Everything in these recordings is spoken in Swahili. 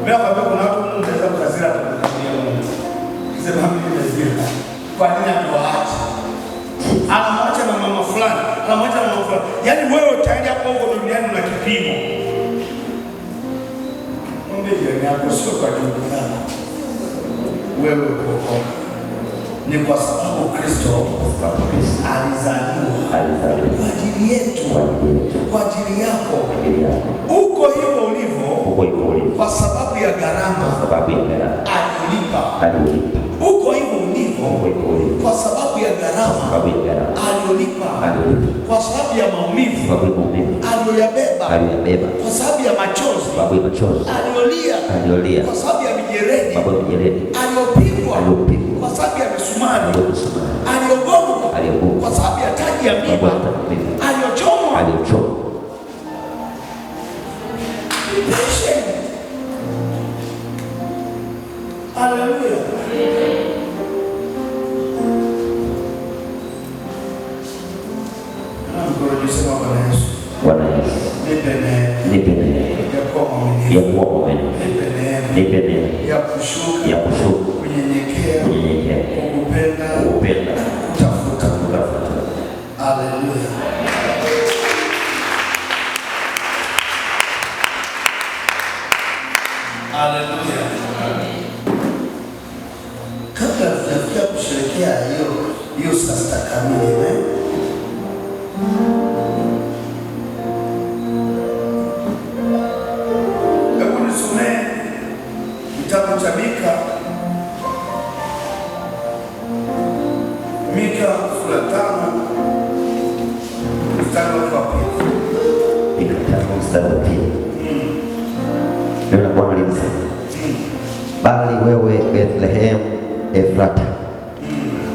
Mbona kuna watu wanaweza kukazira tukalia Mungu. Sema mimi nimezira. Kwa nini amewaacha? Anamwacha na mama fulani, anamwacha na mama fulani. Yaani wewe tayari hapo huko duniani una kipimo. Mungu ndiye yako sio kwa ajili yako. Wewe uko ni kwa sababu Kristo alizaliwa kwa ajili yetu, kwa ajili yako. Uko hivyo ulivyo kwa sababu ya gharama alilipa. Uko hivyo ulivyo kwa sababu ya gharama aliyolipa, kwa sababu ya maumivu aliyoyabeba, kwa sababu ya machozi aliyolia, kwa sababu ya mijeledi aliyopigwa, kwa sababu ya misumari aliyogongwa, kwa sababu ya taji ya miiba aliyochomwa. Haleluya. Bwana Yesu, nipe neema ya kuwa mwaminifu, nipe neema ya kushuka, kunyenyekea, kupenda, kutafuta. Haleluya. Haleluya. Kabla ya kusherehekea hiyo sasa kamili, kitabu cha Mika sura 5 mstari wa 2. Neno la Bwana linasema, bali wewe Bethlehem Efrata,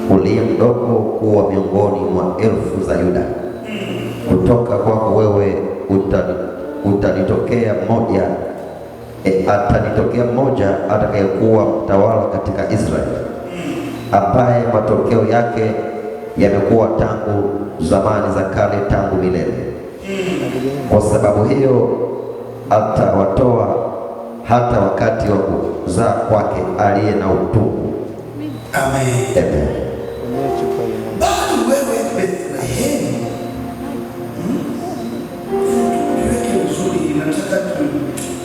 uliye mdogo kuwa miongoni mwa elfu za Yuda, kutoka kwako wewe atanitokea mmoja atakayekuwa mtawala katika Israeli, ambaye matokeo yake yamekuwa tangu zamani za kale, tangu milele. Kwa sababu hiyo atawatoa hata wakati wa kuzaa kwake aliye na utungu. Amen. Bali wewe Bethlehem, tuweke vizuri, nataka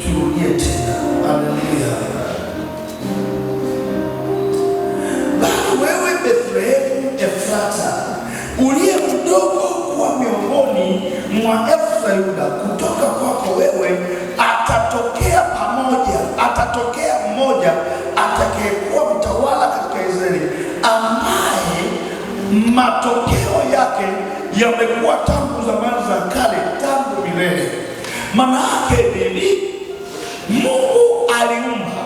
turudie tena. Haleluya. Bali wewe Bethlehem Efrata, uliye mdogo kuwa miongoni mwa elfu za Yuda, kutoka kwako wewe atatokea mmoja atakayekuwa mtawala katika Israeli, ambaye matokeo yake yamekuwa tangu zamani za kale, tangu milele. Maana yake nini? Mungu aliumba,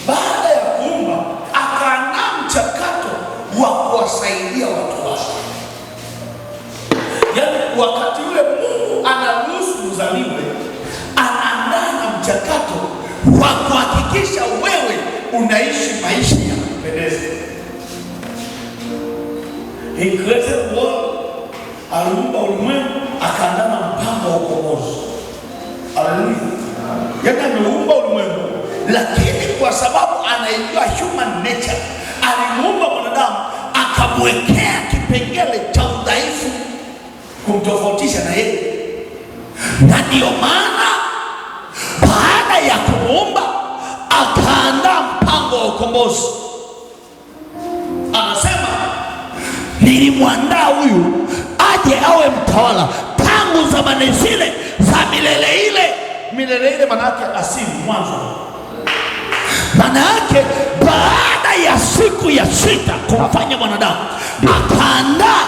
baada ya kuumba akaandaa mchakato wa kuwasaidia watu wake. Yaani wakati ule Mungu anaruhusu uzaliwe, anaandaa na mchakato wa kuhakikisha wewe unaishi maisha ya kupendeza. He created the world, aliumba ulimwengu, akaandaa na mpango wa ukombozi. Haleluya. Yaani ameumba ulimwengu, lakini kwa sababu anaijua human nature, alimuumba mwanadamu akamwekea kipengele cha udhaifu kumtofautisha na yeye. Na ndio maana baada ya kumuumba akaandaa mpango wa ukombozi. Anasema nilimwandaa huyu aje awe mtawala tangu zamani zile za milele ile. Milele ile maana yake asili, mwanzo. Maana yake baada ya siku ya sita kumfanya mwanadamu, akaandaa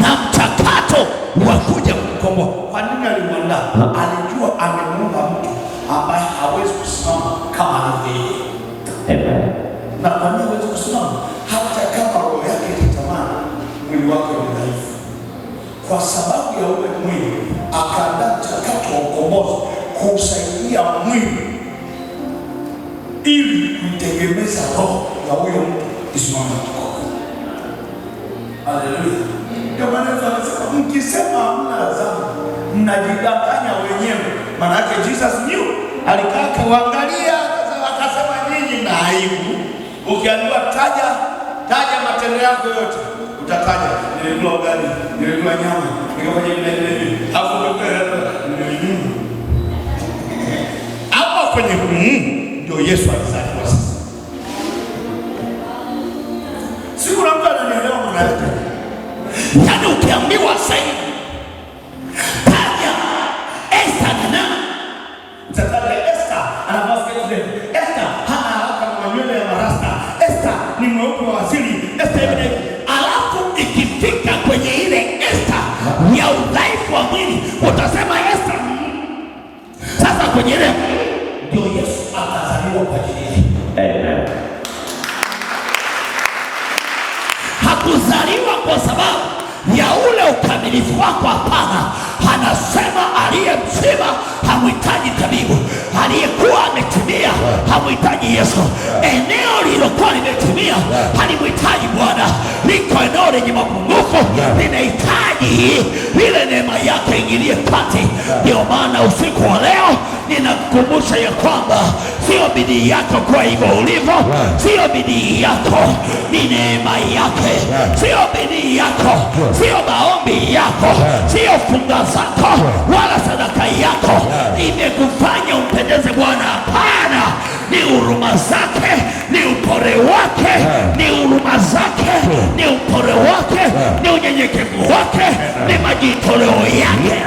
na mchakato wa kuja kumkomboa. Kwa nini alimwandaa? Alijua amemuumba mtu ambaye hawezi kusimama kama yeye. Amen. Na kwa nini hawezi kusimama? Hata kama roho yake ikitamani, mwili wake ni dhaifu. Kwa sababu ya ule mwili akaandaa mchakato wa ukombozi kusaidia mwili ili kuitegemeza roho ya huyo mtu isimame kutoka. Haleluya. Ndio maana tunasema mkisema hamna adhabu mnajidanganya wenyewe. Maana yake Jesus knew, alikaa kaangalia aibu. Ukiambiwa taja matendo yako yote, utataja nilikula ugali, nilikula nyama, nikafanya hivi, hapo hapo kwenye ndio Yesu alizaliwa sasa. Siku na mtu ananielewa maana yake. Yaani ukiambiwa sasa taja Esther na utataja Esther anavaa sketi, Esther hana haraka na nywele ya marasta, Esther ni mweupe wa asili, Esther hivi. Alafu ikifika kwenye ile Esther ya udhaifu wa mwili utasema Esther. Sasa kwenye ile ndio Yesu akazaliwa kwa ajili yake. Amen. Hakuzaliwa kwa sababu ya ule ukamilifu wako, hapana. Anasema aliye mzima hamhitaji tabibu, aliyekuwa ametimia hamhitaji Yesu. Eneo lilokuwa limetimia halimhitaji Bwana, liko eneo lenye mapungufu linahitaji ile neema yake ingilie kati. Ndio maana usiku wa leo ninakukumbusha ya kwamba sio bidii yako kwa hivyo ulivyo, sio bidii yako, ni neema yake. Sio bidii yako, sio maombi yako, sio funga zako wala sadaka yako imekufanya umpendeze Bwana. Hapana, ni huruma zake, ni upole wake, ni huruma zake, ni upole wake, ni unyenyekevu wake, ni majitoleo yake.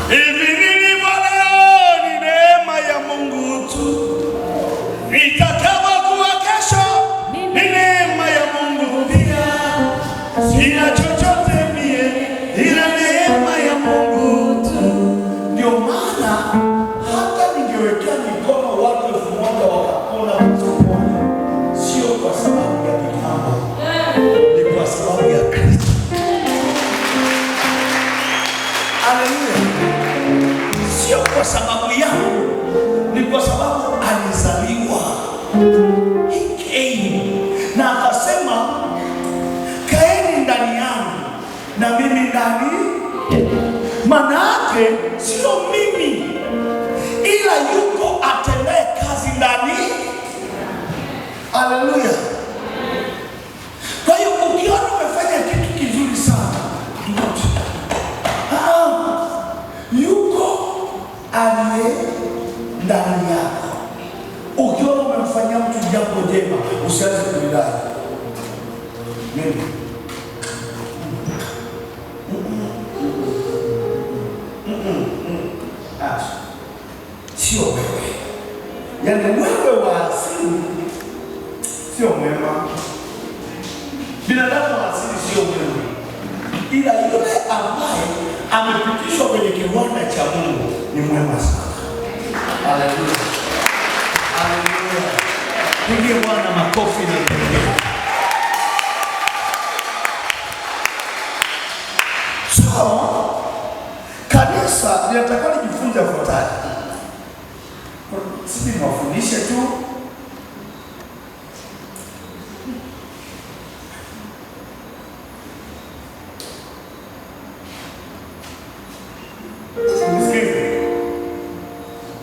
Hivi nilivyo leo ni neema ya Mungu tu, nitakavyokuwa kesho ni neema ya Mungu pia. Sina chochote mie ila neema ya Mungu tu. Ndio maana hata ningewekea mikono watu 1000 wakapona mtu mmoja, sio kwa sababu ya kitambo, ni kwa sababu ya Kristo. Haleluya. Sio kwa sababu yangu, ni kwa sababu alizaliwa. He came na akasema kaeni ndani yangu na mimi ndani. Maana yake sio mimi, ila yuko atendaye kazi ndani. Haleluya. Kwa hiyo ukiona umefanya kitu kizuri sana, yuko aliye ndani yako. Ukiona umemfanyia mtu jambo jema, usianze kulidai mimi. Sio wewe, yaani wewe wa asili sio mwema, binadamu wa asili sio mwema, ila yule ambaye amepitishwa kwenye kiwanda cha Mungu ni mwema sana. Haleluya. Haleluya. Pigie Bwana makofi na pekee. So, kanisa linatakiwa lijifunze yafuatayo. Sisi niwafundishe tu.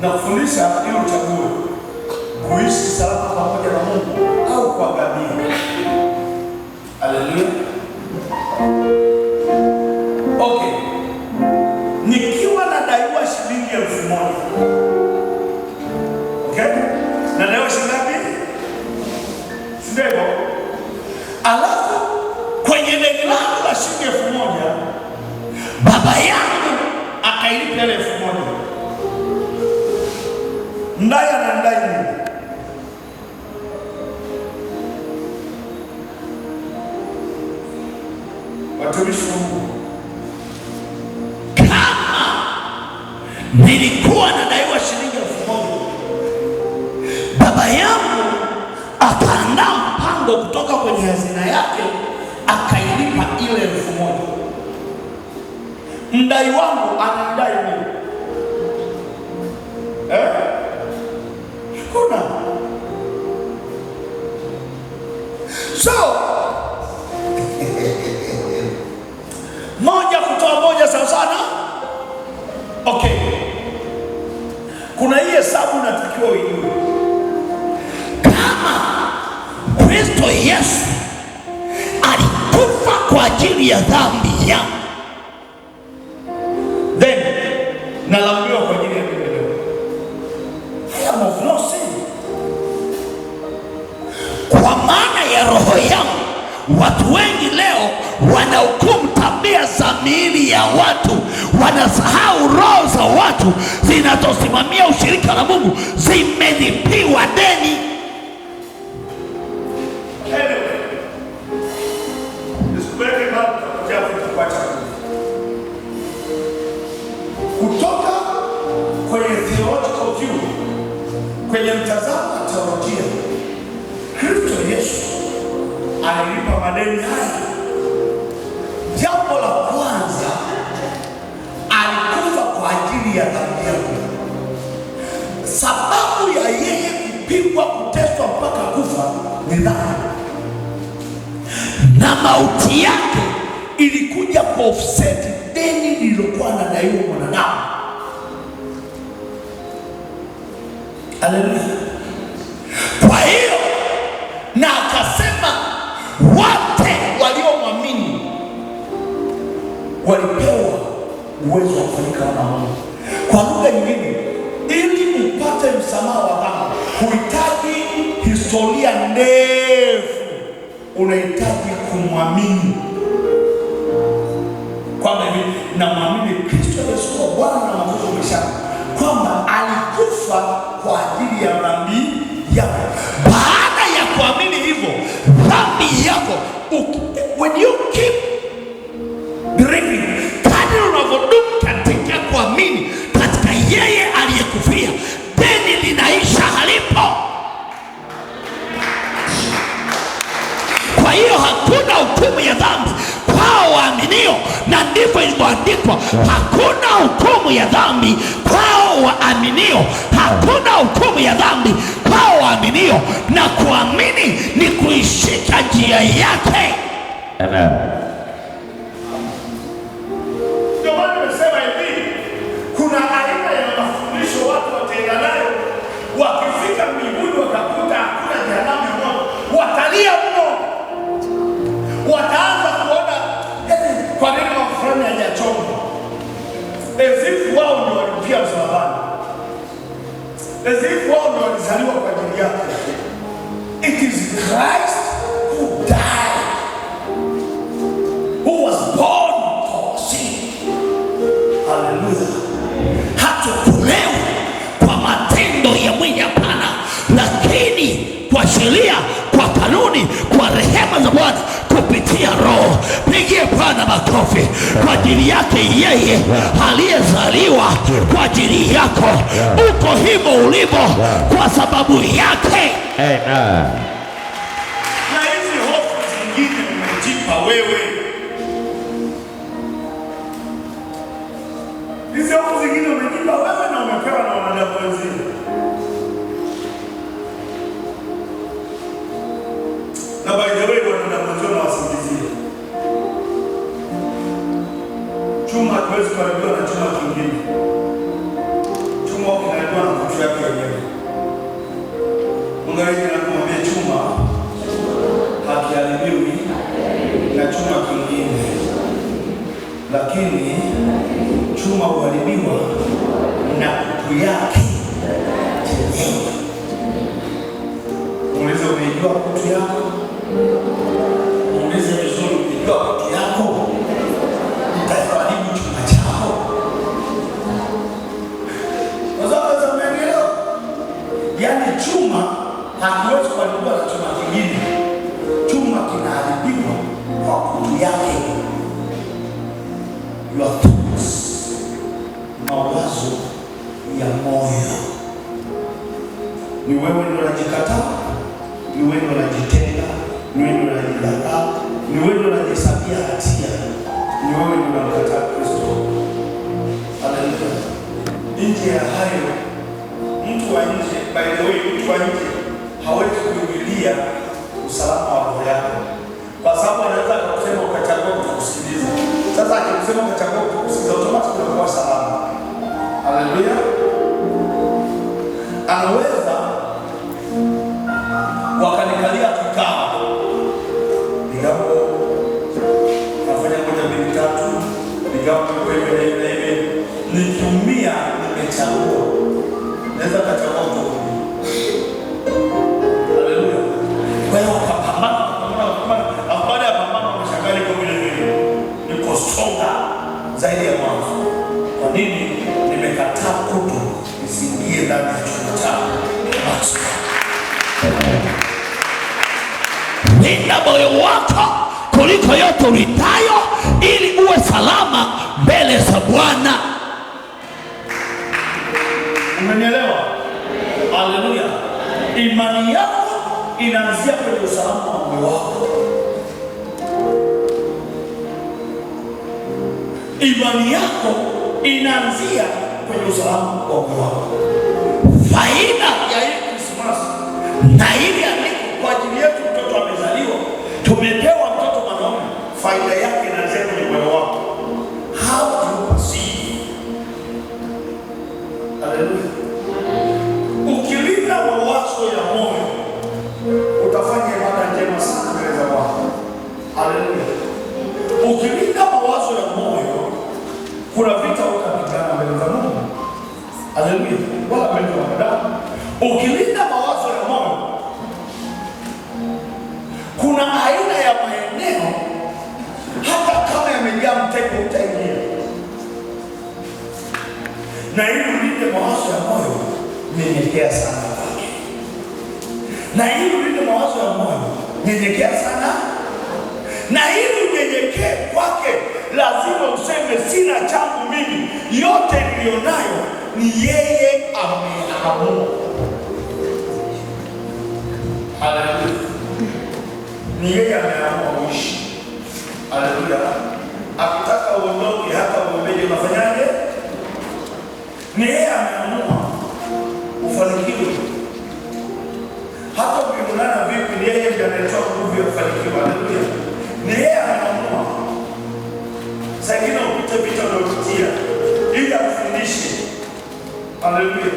Na kufundisha ili uchague kuishi salama pamoja na Mungu au kuangamia. Haleluya. Okay. Nikiwa nadaiwa shilingi 1000. Okay? Nadaiwa shilingi ngapi? Sindego. Alafu kwenye deni langu la shilingi 1000, baba yangu akailipa ile 1000. Ndai anandai nini? Watumishi wa Mungu, kama nilikuwa nadaiwa shilingi 1000, baba yangu akaandaa mpango kutoka kwenye hazina yake akailipa ile 1000. Mdai wangu anadai nini? Kuna so moja kutoa moja sawa sana. Okay, hii hesabu unatakiwa ujue. Kama Kristo Yesu alikufa kwa ajili ya dhambi yangu, then nalaumiwa kwa ajili ya mimi leo. I am of no sin. kwa maana ya roho yangu. Watu wengi leo wanahukumu tabia za miili ya watu, wanasahau roho za watu zinazosimamia ushirika na Mungu zimelipiwa deni. Kutoka kwenye theological view, kwenye mtazamo wa teolojia, Kristo Yesu alilipa madeni haya. Jambo la kwanza, alikufa kwa ajili ya dhambi yangu. Sababu ya yeye kupigwa, kuteswa mpaka kufa ni dhambi, na mauti yake ilikuja ku offset deni lililokuwa anadaiwa mwanadamu. Haleluya. Kwa hiyo Na akasema wote waliomwamini walipewa uwezo wa kufanyika wana wa Mungu. Kwa lugha nyingine, ili upate msamaha wa dhambi, huhitaji historia ndefu, unahitaji kumwamini kwamba namwamini Kristo Yesu kwa Bwana na Mwokozi wa maisha yangu, kwamba alikufa kwa ajili ya dhambi yako. baada ya kuamini hivyo, dhambi yako when you keep believing, kadri unavyodumu katika kuamini katika yeye aliyekufia, deni linaisha halipo. Kwa hiyo hakuna hukumu ya dhambi kwao waaminio, na ndivyo ilivyoandikwa, hakuna hukumu ya dhambi kwao waaminio, hakuna hukumu ya dhambi kwao waaminio, na kuamini ni kuishika njia yake. Amen. Ndio maana nimesema hivi, kuna aina ya mafundisho watu wataenda nayo, wakifika mbinguni wakakuta hakuna jehanamu ya moto, watalia mno, wataanza kuona kwa nini mambo fulani hajachomwa, as if wao ndio walipia msalabani, as if wao ndio walizaliwa kwa ajili yake. It is Christ who died, who was born for sin. Hallelujah. Hatukulewa kwa matendo ya mwili, hapana, lakini kwa sheria, kwa kanuni, kwa rehema za Bwana kupitia Roho. Pigie Bwana makofi kwa ajili yake yeye aliyezaliwa kwa ajili yako. Uko hivyo ulivyo kwa sababu yake. Amen. Na hizi hofu zingine umejipa wewe, hizi hofu zingine umejipa wewe na umepewa na wanadamu wenzio. Na by the way, wanadamu wenzio na wasingizia chuma, hatuwezi kuharibiwa na chuma kingine. Chuma kinaharibiwa na kutu yake wenyewe. Unaweza kumwambia chuma hakiharibiwi na chuma kingine, lakini chuma huharibiwa na kutu yake chenyewe. Unaweza umejua kutu yako, unaweza vizuri umejua kutu yako, utaharibu chuma chako. Wazazi mmeelewa? Yaani chuma hakiwezi kuharibiwa na chuma kingine. Chuma kinaharibiwa kwa kutu yake. Your thoughts, mawazo ya moyo. Ni wewe ndio unajikataa, ni wewe ndio unajitenga, ni wewe ndio unajidharau, ni wewe ndio unajihesabia hatia, ni wewe ndio unamkataa Kristo. Haleluya. Nje ya hayo, mtu wa nje, by the way, mtu wa nje hawezi kuingilia usalama wa roho yako, kwa sababu anaweza kusema ukachagua kukusikiliza. Sasa akisema ukachagua kukusikiliza, automatically unakuwa salama. Haleluya. anaweza wakanikalia kikao, nikapo nafanya moja mbili tatu, nikapo hivi nitumia, nimechagua, naweza kachagua mtu. Haleluya. Kwa hiyo kapambana, baada ya pambana mshangani kwa vile niko stronger zaidi ya mwanzo. Kwa nini? Nimekataa kutu isiingie ndani ya chumba changu. Linda moyo wako kuliko yote ulitayo, ili uwe salama mbele za Bwana. Umenielewa? Haleluya. Imani yako inaanzia kwenye usalama wa moyo wako. Imani yako inaanzia kwenye usalama wa moyo wako. Faida ya hii Krismasi na ili andiko kwa ajili yetu, mtoto amezaliwa, tumepewa mtoto mwanaume. Faida yake inaanzia kwenye moyo wako. How do you perceive? Haleluya. Ukilinda mawazo ya moyo, utafanya ibada njema sana mbele za Bwana. Haleluya. Ukilinda mawazo ya moyo, kuna vita utapigana mbele za Mungu. Haleluya. Wala mbele za wanadamu. Ukilinda mawazo ya moyo, kuna aina ya maeneo hata kama yamejaa mtego utaingia. Na ili ulinde mawazo ya moyo, nyenyekea sana kwake. Na ili ulinde mawazo ya moyo, nyenyekea sana. Na ili unyenyekee kwake, lazima useme sina changu mimi, yote nilionayo ni yeye ameamua. Haleluya. Ni yeye ameamua uishi. Haleluya. Akitaka uondoke hata uombeje, unafanyaje? Ni yeye ameamua ufanikiwe. Hata ukionana vipi, ni yeye ndiye anayetoa nguvu ya kufanikiwa. Haleluya. Ni yeye ameamua. Sasa ingine upite vita ndio kutia ili akufundishe. Haleluya.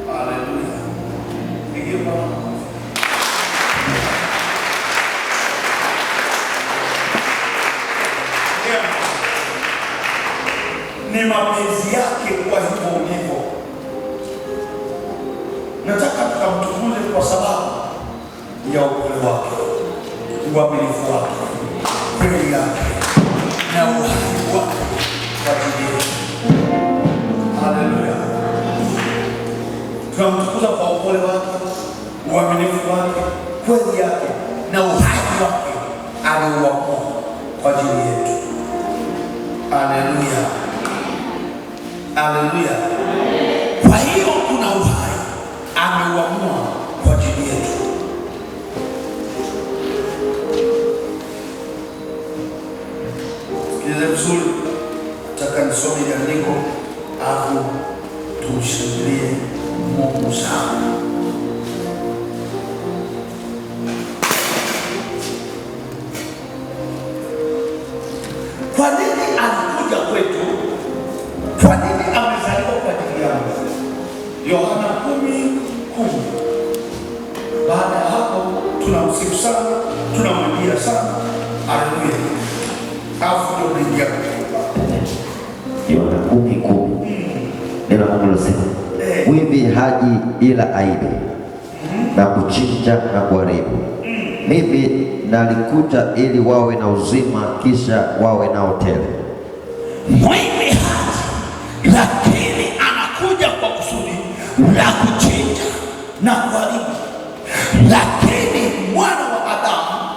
Haleluya. Pigie Bwana. Ni mapenzi yake kwa hivyo ulivyo. Nataka tukamtukuze kwa sababu ya upole wake, uaminifu wake, kweli yake na uhai wake kwa ajili yetu. Haleluya. Tunamtukuza kwa upole wake, uaminifu wake, kweli yake na uhai wake aliuamua kwa ajili yetu. Haleluya. Haleluya. Kwa hiyo kuna uhai ameuamua kwa ajili yetu. Sikiliza vizuri, nataka nisome andiko afu tumshangilie Mungu sana. Kwa nini alikuja kwetu? Kwa nini amezaliwa kwa ajili yangu? Yohana 10:10. Baada ya hapo tunamsifu sana, tunamwimbia sana. Haleluya. Afu ndio naingia Yohana 10:10. Neno la Mungu linasema, mwivi haji ila aibe na kuchinja na kuharibu. Mimi nalikuja ili wawe na uzima, kisha wawe nao tele. mwivi haji, lakini anakuja kwa kusudi la kuchinja na kuharibu. Lakini mwana wa Adamu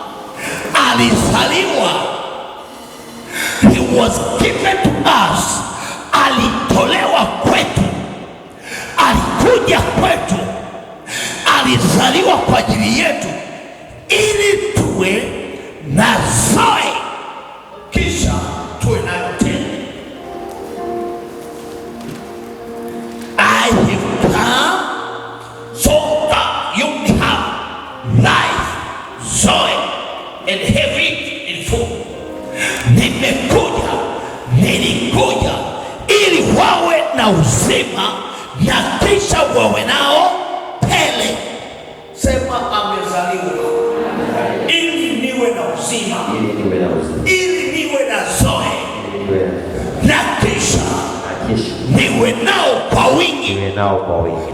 alizaliwa, he was given to us, alitolewa kwetu, alikuja kwetu, alizaliwa kwa ajili yetu ili tuwe na zoe, kisha tuwe nayo tena. I have come so that you may have life, joy, and have it in full. Nimekuja uzima na kisha wawe nao tele. Sema amezaliwa ili niwe na uzima, ili niwe na zoe, na kisha niwe nao kwa wingi,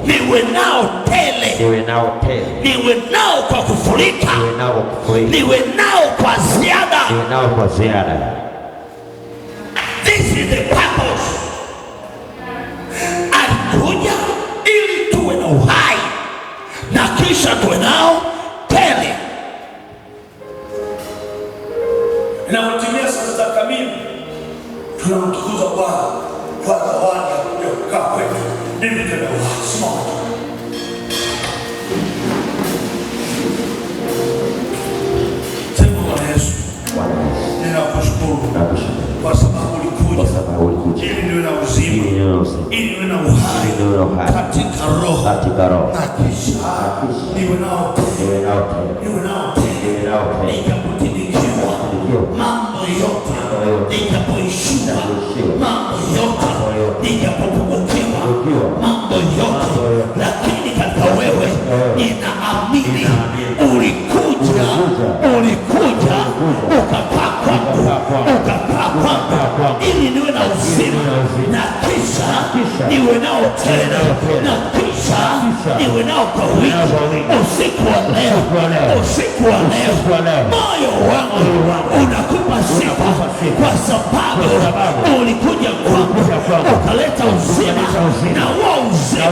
niwe nao tele, niwe nao kwa kufurika, niwe nao kwa ziada. This is the purpose. Alikuja ili tuwe na uhai na kisha tuwe nao tele. Inapotimia saa sita kamili tunamtukuza Bwana kwa zawadi ya kuja kukaa kwetu ili tuwe na uhai. Simama. Sema Bwana Yesu, ninakushukuru kwa sababu ulikuja ili niwe na uzima, ili niwe na uhai katika roho na kisha niwe nao tele, nikapotumikiwa mambo yote, nikapoishiwa mambo yote, nikapopungukiwa mambo yote, lakini katika wewe ninaamini ulikuja ukakaa kwangu ili niwe na uzima na kisha niwe nao tena, na kisha niwe nao kwa wingi. Usiku wa leo moyo wangu unakupa sifa kwa sababu ulikuja kwangu ukaleta uzima, na huo uzima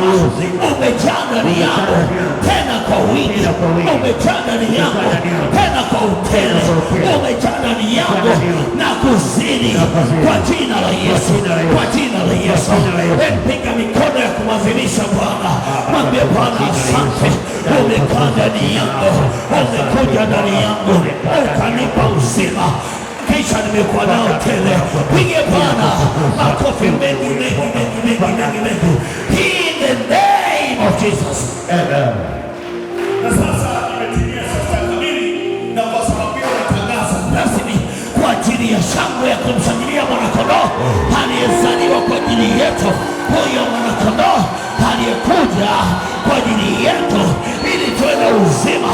umejaa ndani yangu tena kwa wingi, umejaa ndani yangu tena kwa utele, umejaa ndani yangu na kuzidi kwa jina la Yesu, kwa jina la Yesu. Piga mikono ya kumwadhimisha Bwana, mwambie Bwana asante, umekaa ndani yangu, umekuja ndani yangu, ukanipa uzima, kisha nimekuwa nao tele. Pige Bwana makofi mengi. In the name of Jesus. Amen. Na sasa imetimia saa sita kamili, na kwa sababu ya kutangaza rasmi kwa ajili ya shangwe ya kumshangilia mwanakondoo aliyezaliwa kwa ajili yetu, huyo mwanakondoo aliyekuja kwa ajili yetu ili tuwe na uzima,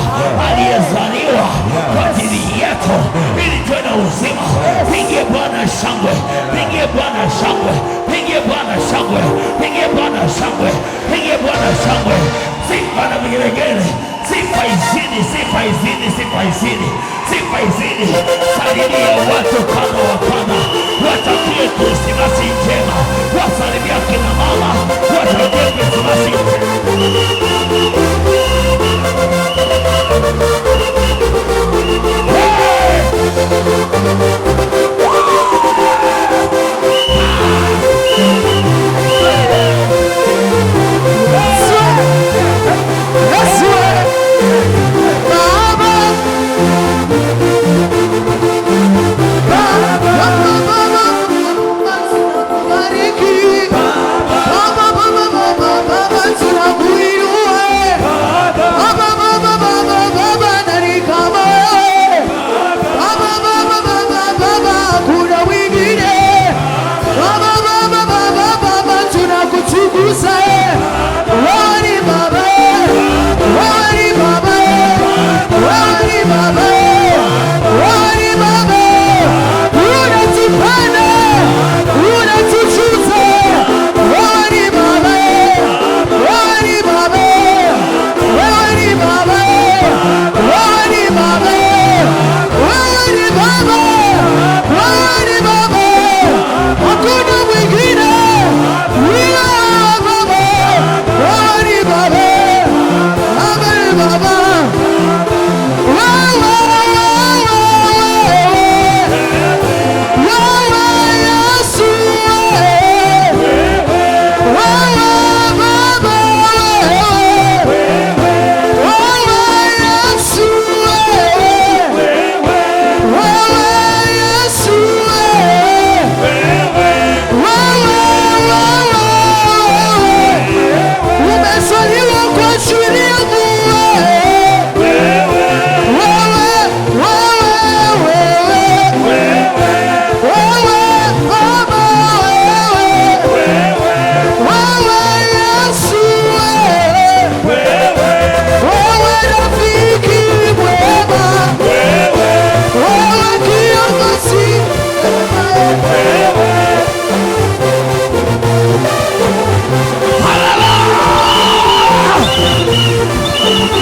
aliyezaliwa kwa ajili yetu ili tuwe na uzima. Pigie Bwana shangwe, pigie Bwana shangwe, pigie Bwana shangwe, pigie Bwana shangwe, pigie Bwana shangwe. Sifa na vigelegele, sifa izidi, sifa izidi, sifa izidi, sifa izidi. Salimia watu kadha wa kadha, watakie Krismasi njema. Wasalimia kina mama, watakie Krismasi njema. Umesaliwa kwa ajili yangu.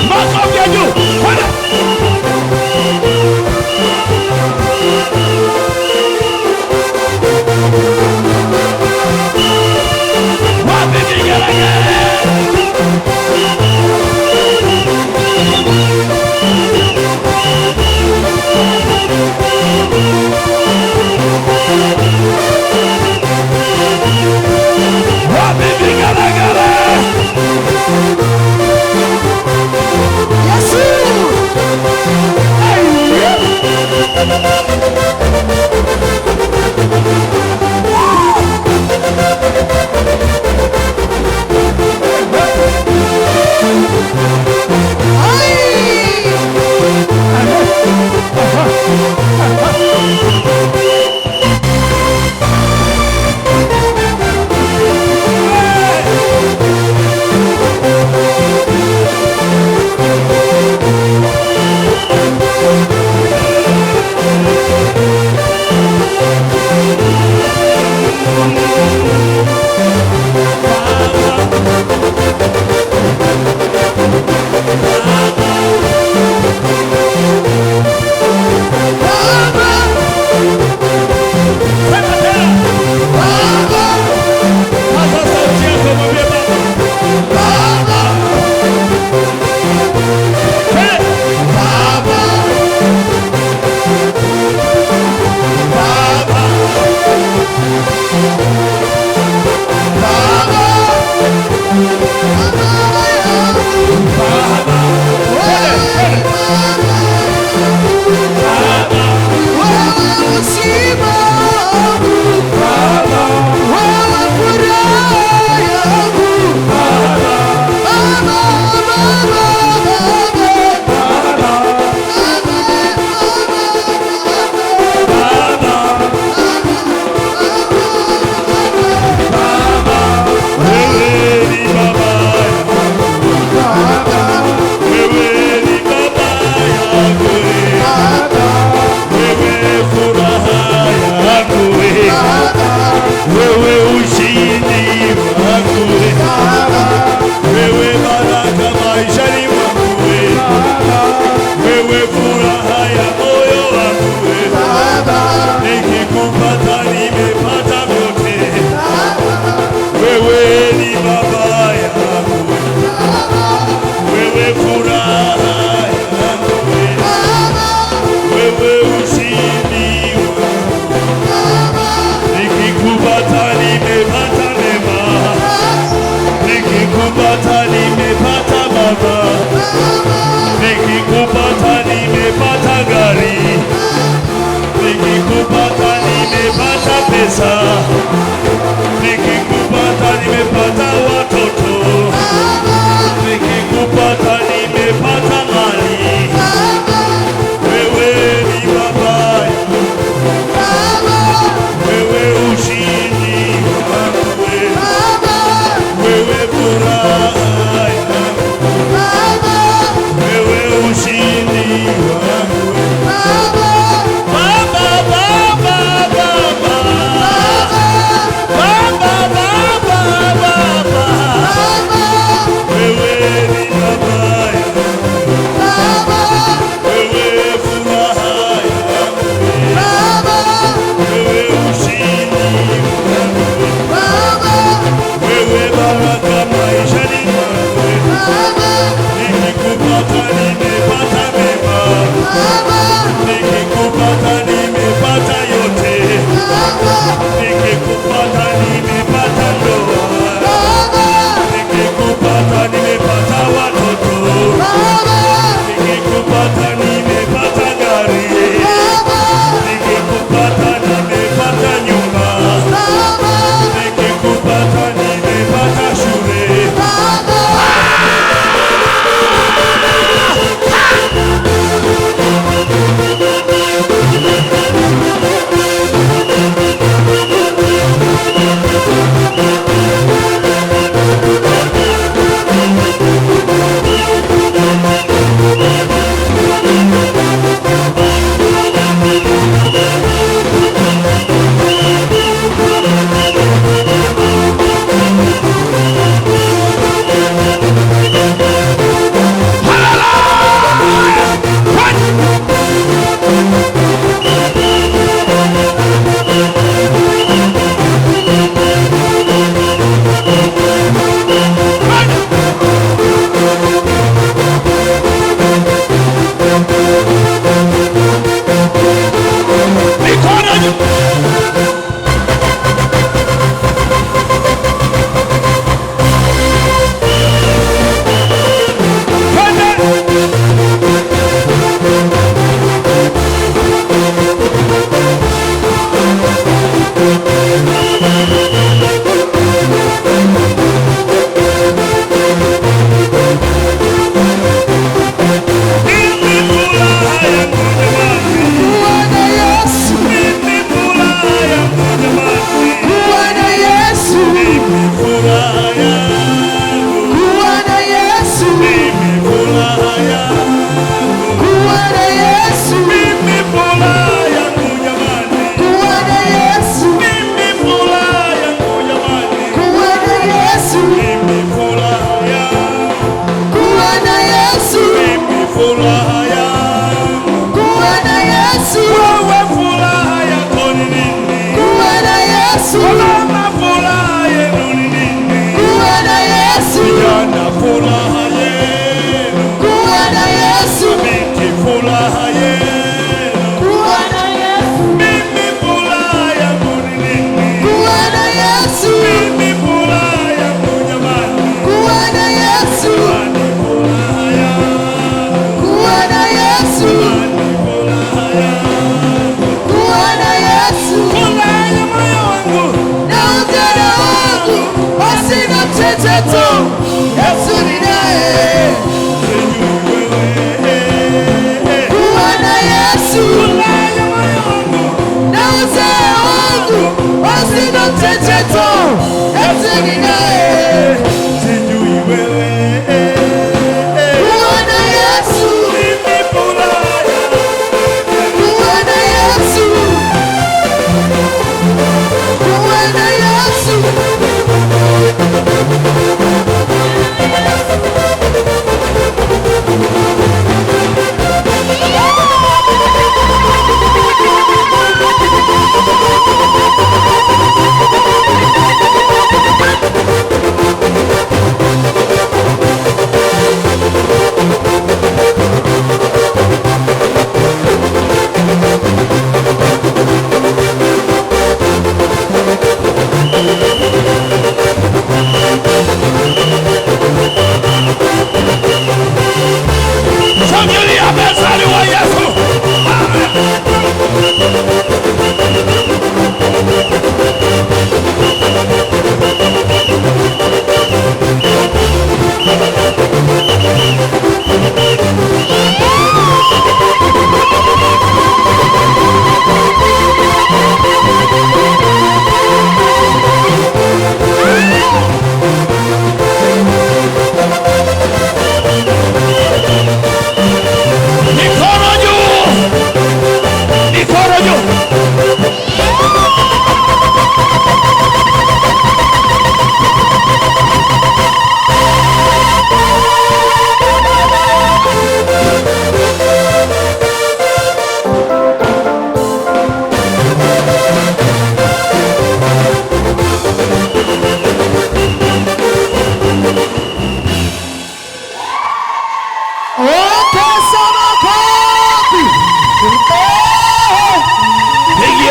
Makofi ya juu. Kwenda. Wapi vigelegele? Wapi vigelegele? Yesu! Nikikupata nimepata watoto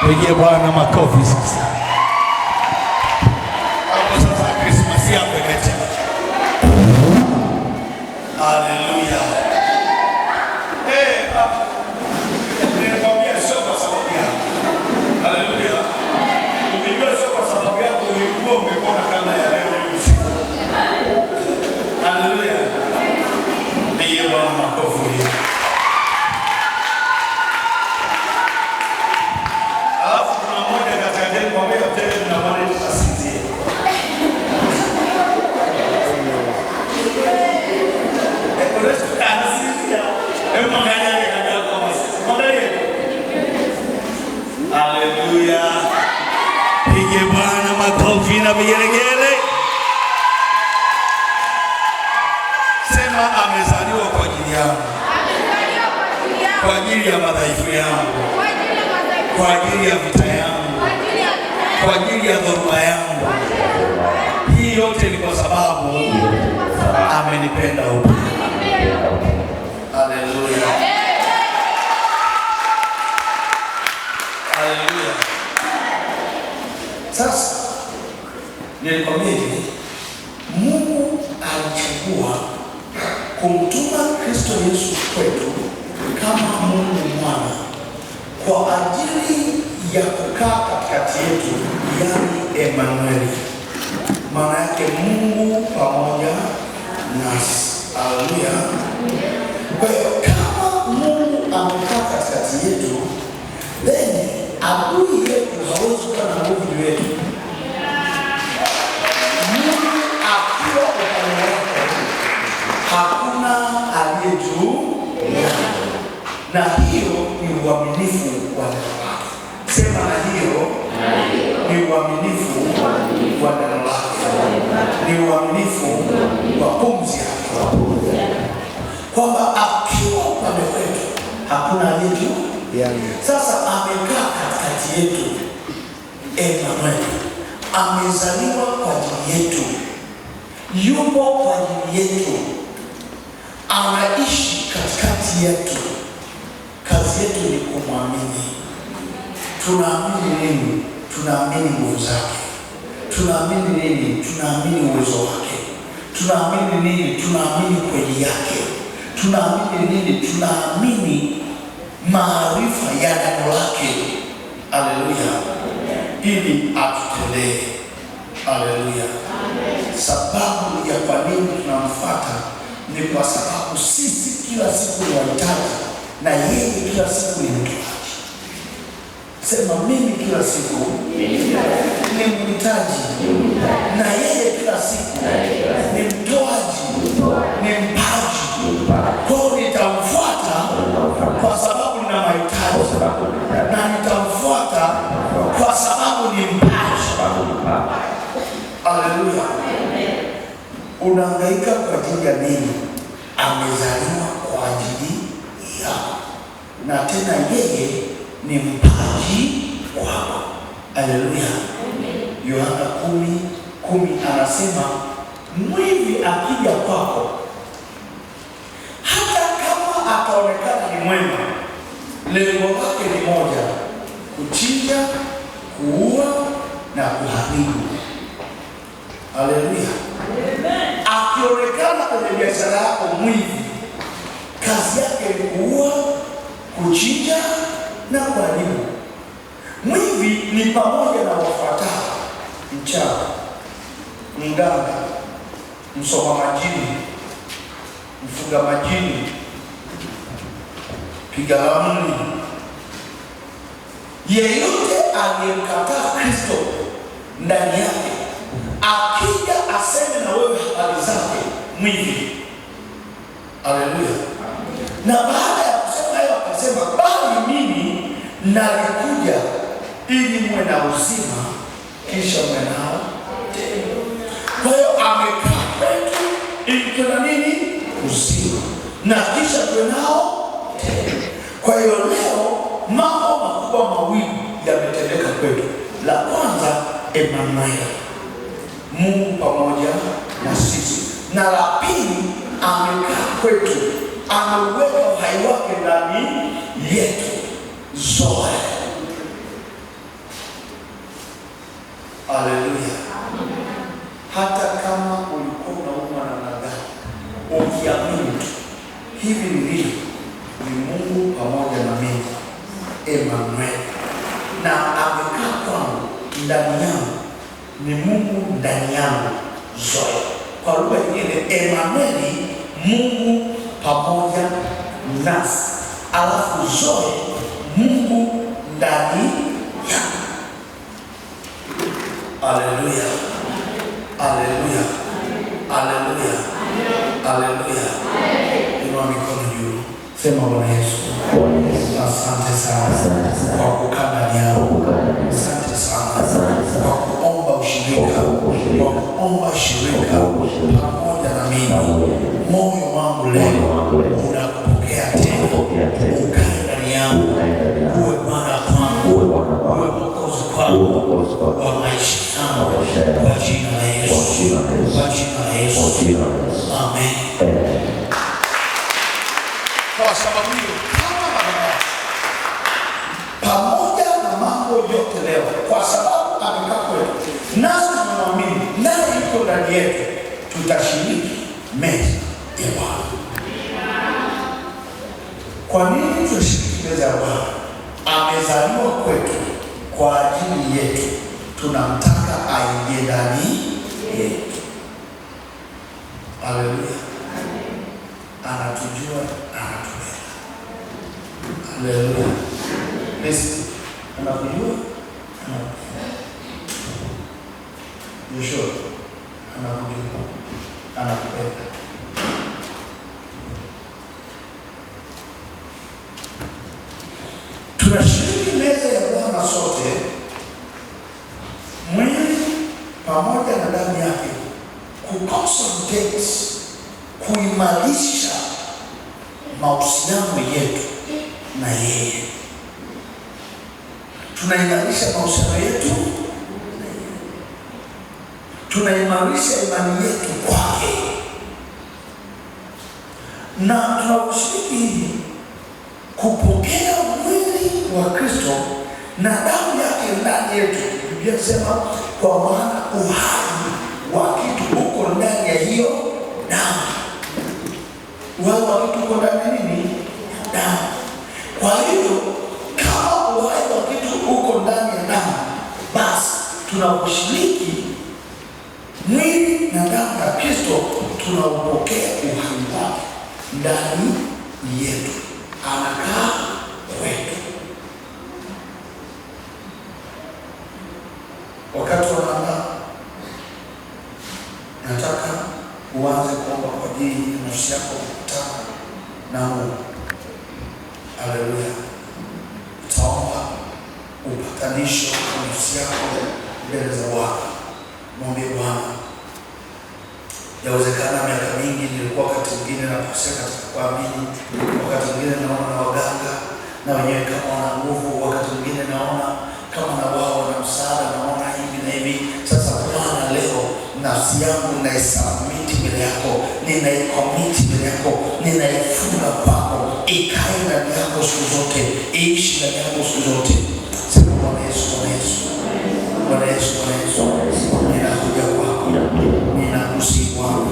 Pigie Bwana makofi sasa. Hapo sasa Christmas yako imetimu. Haleluya. Nimekwambia sio kwa sababu yako. Haleluya. Ukijua sio kwa sababu yako ulikuwa umepona kama ya leo hivi. Haleluya. Pigie Bwana makofi. Alafu kuna mmoja katika jamii na vigelegele. Sema amezaliwa kwa ajili yangu, kwa ajili ya madhaifu yangu, kwa ajili ya vita yangu, kwa ajili ya dhoruba yangu. Hii yote ni kwa sababu amenipenda upendo. Haleluya. Haleluya. Sasa nilikwambia hivi, Mungu alichagua kumtuma Kristo Yesu kwetu kama Mungu mwana kwa ajili ya kukaa katikati yetu, yani Emmanuel. Maana yake Mungu pamoja nasi. Haleluya. Kwa hiyo kama Mungu amekaa katikati yetu, then adui yetu hawezi kuwa na nguvu juu yetu. Mungu akiwa upande wako, hakuna aliye juu yako. Na hiyo ni uaminifu wa neno lake. Sema na hiyo ni uaminifu wa neno lake. Ni uaminifu wa pumzi yake. Kwamba akiwa upande wetu, hakuna aliye juu. Sasa amekaa katikati yetu, Emmanuel. Amezaliwa kwa ajili yetu, yupo kwa ajili yetu, anaishi katikati yetu. Kazi yetu ni kumwamini. Tunaamini nini? Tunaamini nguvu zake. Tunaamini nini? Tunaamini uwezo wake. Tunaamini nini? Tunaamini kweli yake. Tunaamini nini? Tunaamini maarifa ya neno lake. Haleluya. Ili atutendee. Haleluya. Sababu ya kwa nini tunamfuata ni kwa sababu sisi kila siku ni wahitaji na yeye kila siku ni mtoaji. Sema mimi kila siku ni mhitaji na yeye kila siku ni mtoaji, ni mpaji. Kwa hiyo nitamfuata kwa sababu nina mahitaji na nitamfuata kwa sababu ni mpaji. Haleluya. Unahangaika kwa ajili ya nini? Amezaliwa kwa ajili yako, na tena yeye ni mpaji wako. Haleluya. Yohana 10:10 anasema mwivi akija kwako, hata kama ataonekana ni mwema, lengo lake ni moja: kuchinja, kuua na kuharibu. Haleluya. Akionekana kwenye biashara yako mwivi, kazi yake ni kuua, kuchinja na kuharibu. Mwivi ni pamoja na wafuatao: mchawi, mganga, msoma majini, mfuga majini, piga ramli. Yeyote aliyemkataa Kristo ndani yake, akija aseme na wewe habari zake, mwivi. Haleluya. Na baada ya kusema hayo akasema, bali mimi nalikuja ili muwe na uzima, kisha muwe nao tele. Kwa hiyo amekaa kwetu ili tuwe na nini? Uzima, na kisha tuwe nao tele. Kwa hiyo leo mambo makubwa mawili yametendeka kwetu. La kwanza, Emmanuel, Mungu pamoja na sisi. Na la pili, amekaa kwetu, ameweka uhai wake ndani yetu. Zoe. Haleluya. Hata kama ulikuwa unaumwa namna gani, ukiamini tu hivi ndivyo ni Mungu pamoja na mimi, Emmanuel, na amekaa kwangu, ndani yangu, ni Mungu ndani yangu. Zoe. Kwa lugha nyingine, Emmanuel, Mungu pamoja nasi, alafu Zoe, Mungu ndani yangu. Haleluya. Haleluya. Haleluya. Haleluya. Inua mikono juu. Sema Bwana Yesu, asante sana kwa kukaa ndani yangu. Asante sana kwa kuomba ushirika wa maisha yangu kwa jina la Yesu, kwa jina la Yesu. Amen. Kwa sababu hiyo, pamoja na mambo yote leo, kwa sababu amekaa kwetu nasi tunamwamini naye yuko ndani yetu, tutashiriki meza ya Bwana. Kwa nini tushiriki meza ya Bwana? Amezaliwa kwetu kwa ajili yetu, tunamtaka aingie ndani yetu. Haleluya. Anatujua, anatupenda. Haleluya. Listen, anakujua, anakupenda. Joshua, anakujua, anakupenda. Tunashiriki meza ya Bwana sote, mwili pamoja na damu yake, kuconsolidate, kuimarisha mahusiano yetu na yeye. Tunaimarisha mahusiano yetu na yeye. Tunaimarisha imani yetu kwake. Na tunaposhiriki kupokea mwili wa Kristo na damu yake ndani yetu, Biblia inasema kwa maana uhai wa kitu uko ndani ya hiyo damu. Uhai wa kitu uko ndani ya nini? Damu. Kwa hiyo kama uhai wa kitu uko ndani ya damu, basi tunaposhiriki mwili na damu ya Kristo, tunaupokea uhai wake ndani yetu. Anakaa kwetu. Wakati wanaandaa, nataka uanze kuomba kwa ajili ya nafsi yako kukutana na Mungu. Haleluya. Utaomba upatanisho wa nafsi yako mbele za Bwana. Mwambie Bwana, yawezekana miaka mingi nilikuwa wakati mwingine nakosea katika kuamini, wakati mwingine naona na waganga na wenyewe kama wana nguvu, wakati mwingine naona kama na wao wana msaada, naona hivi na hivi. Sasa Bwana, leo nafsi yangu naisubmit mbele yako, ninaikomiti mbele yako, ninaifunga kwako, ikae ndani yako siku zote, iishi ndani yako siku zote. Sema Bwana Yesu, Bwana Yesu, Bwana Yesu, Bwana Yesu, ninakuja kwako, ninakusihi kwako,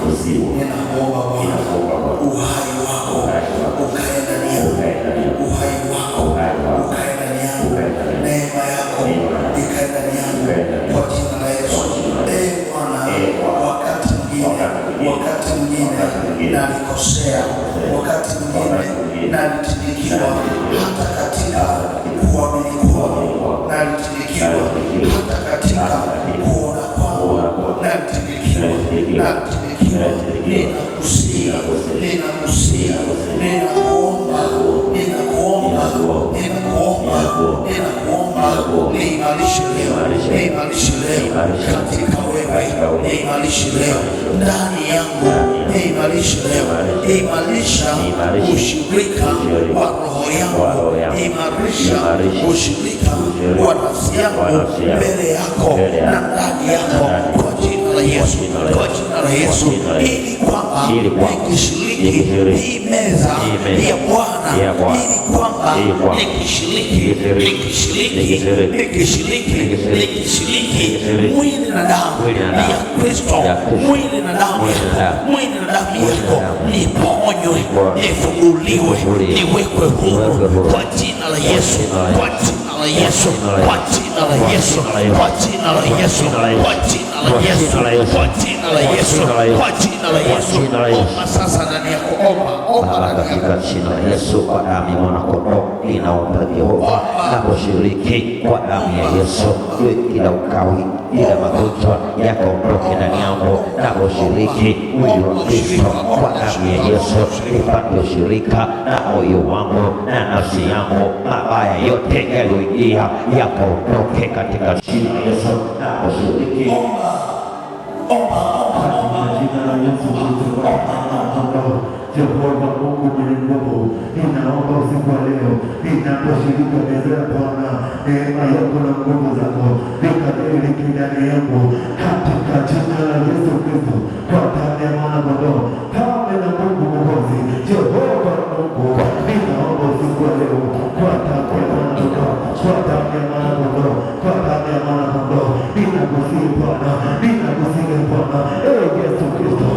ninakuomba Bwana, uhai wako ukae ndani yangu, uhai wako ukae ndani yangu, neema yako ikae ndani yangu kwa jina la Yesu. Bwana, wakati mwingine nalikosea, wakati mwingine nalitindikiwa hata katika kuamini kwangu, nalitindikiwa hata katika kuona kwangu, nalitindikiwa. Ninakusihi, ninakuomba, niimarishe leo katika wewe, niimarishe leo ndani yangu, niimarishe leo, imarisha ushirika wa roho yangu, imarisha ushirika wa nafsi yangu mbele yako na ndani yako kwa jina la Yesu, kwa jina la Yesu, ili kwamba nikishiriki hii meza ya Bwana, ili kwamba nikishiriki mwili na damu ya Kristo, mwili na damu yako, niponywe, nifunguliwe, niwekwe huru kwa jina la Yesu, kwa jina la Yesu, kwa jina la Yesu, kwa jina la Yesu, kwa jina la Yesu, kwa jina la Yesu, kwa jina la Yesu. Omba sasa ndani yako, omba katika jina la Yesu, kwa damu ya mwana kondoo ninaomba Jehova, naposhiriki kwa damu ya Yesu, kila ukawi, kila magonjwa yakaondoke ndani yangu, naposhiriki mwili wa Kristo kwa damu ya Yesu, nipate ushirika na moyo wangu na nafsi yangu, mabaya yote yaliyoingia yakaondoke katika jina la Yesu, naposhiriki omba Jehova Mungu mwenye nguvu, ninaomba usiku wa leo ninaposhiriki meza ya Bwana, neema yako na nguvu zako vikadhihirike ndani yangu katika jina la Yesu Kristo, kwa damu ya mwana kondoo. Kama na Mungu Mwokozi, Jehova Mungu, ninaomba usiku wa leo kwa damu ya mwana kondoo, kwa damu ya mwana kondoo, kwa damu ya mwana kondoo, ninakusihi Bwana, ninakusihi Bwana, Yesu Kristo,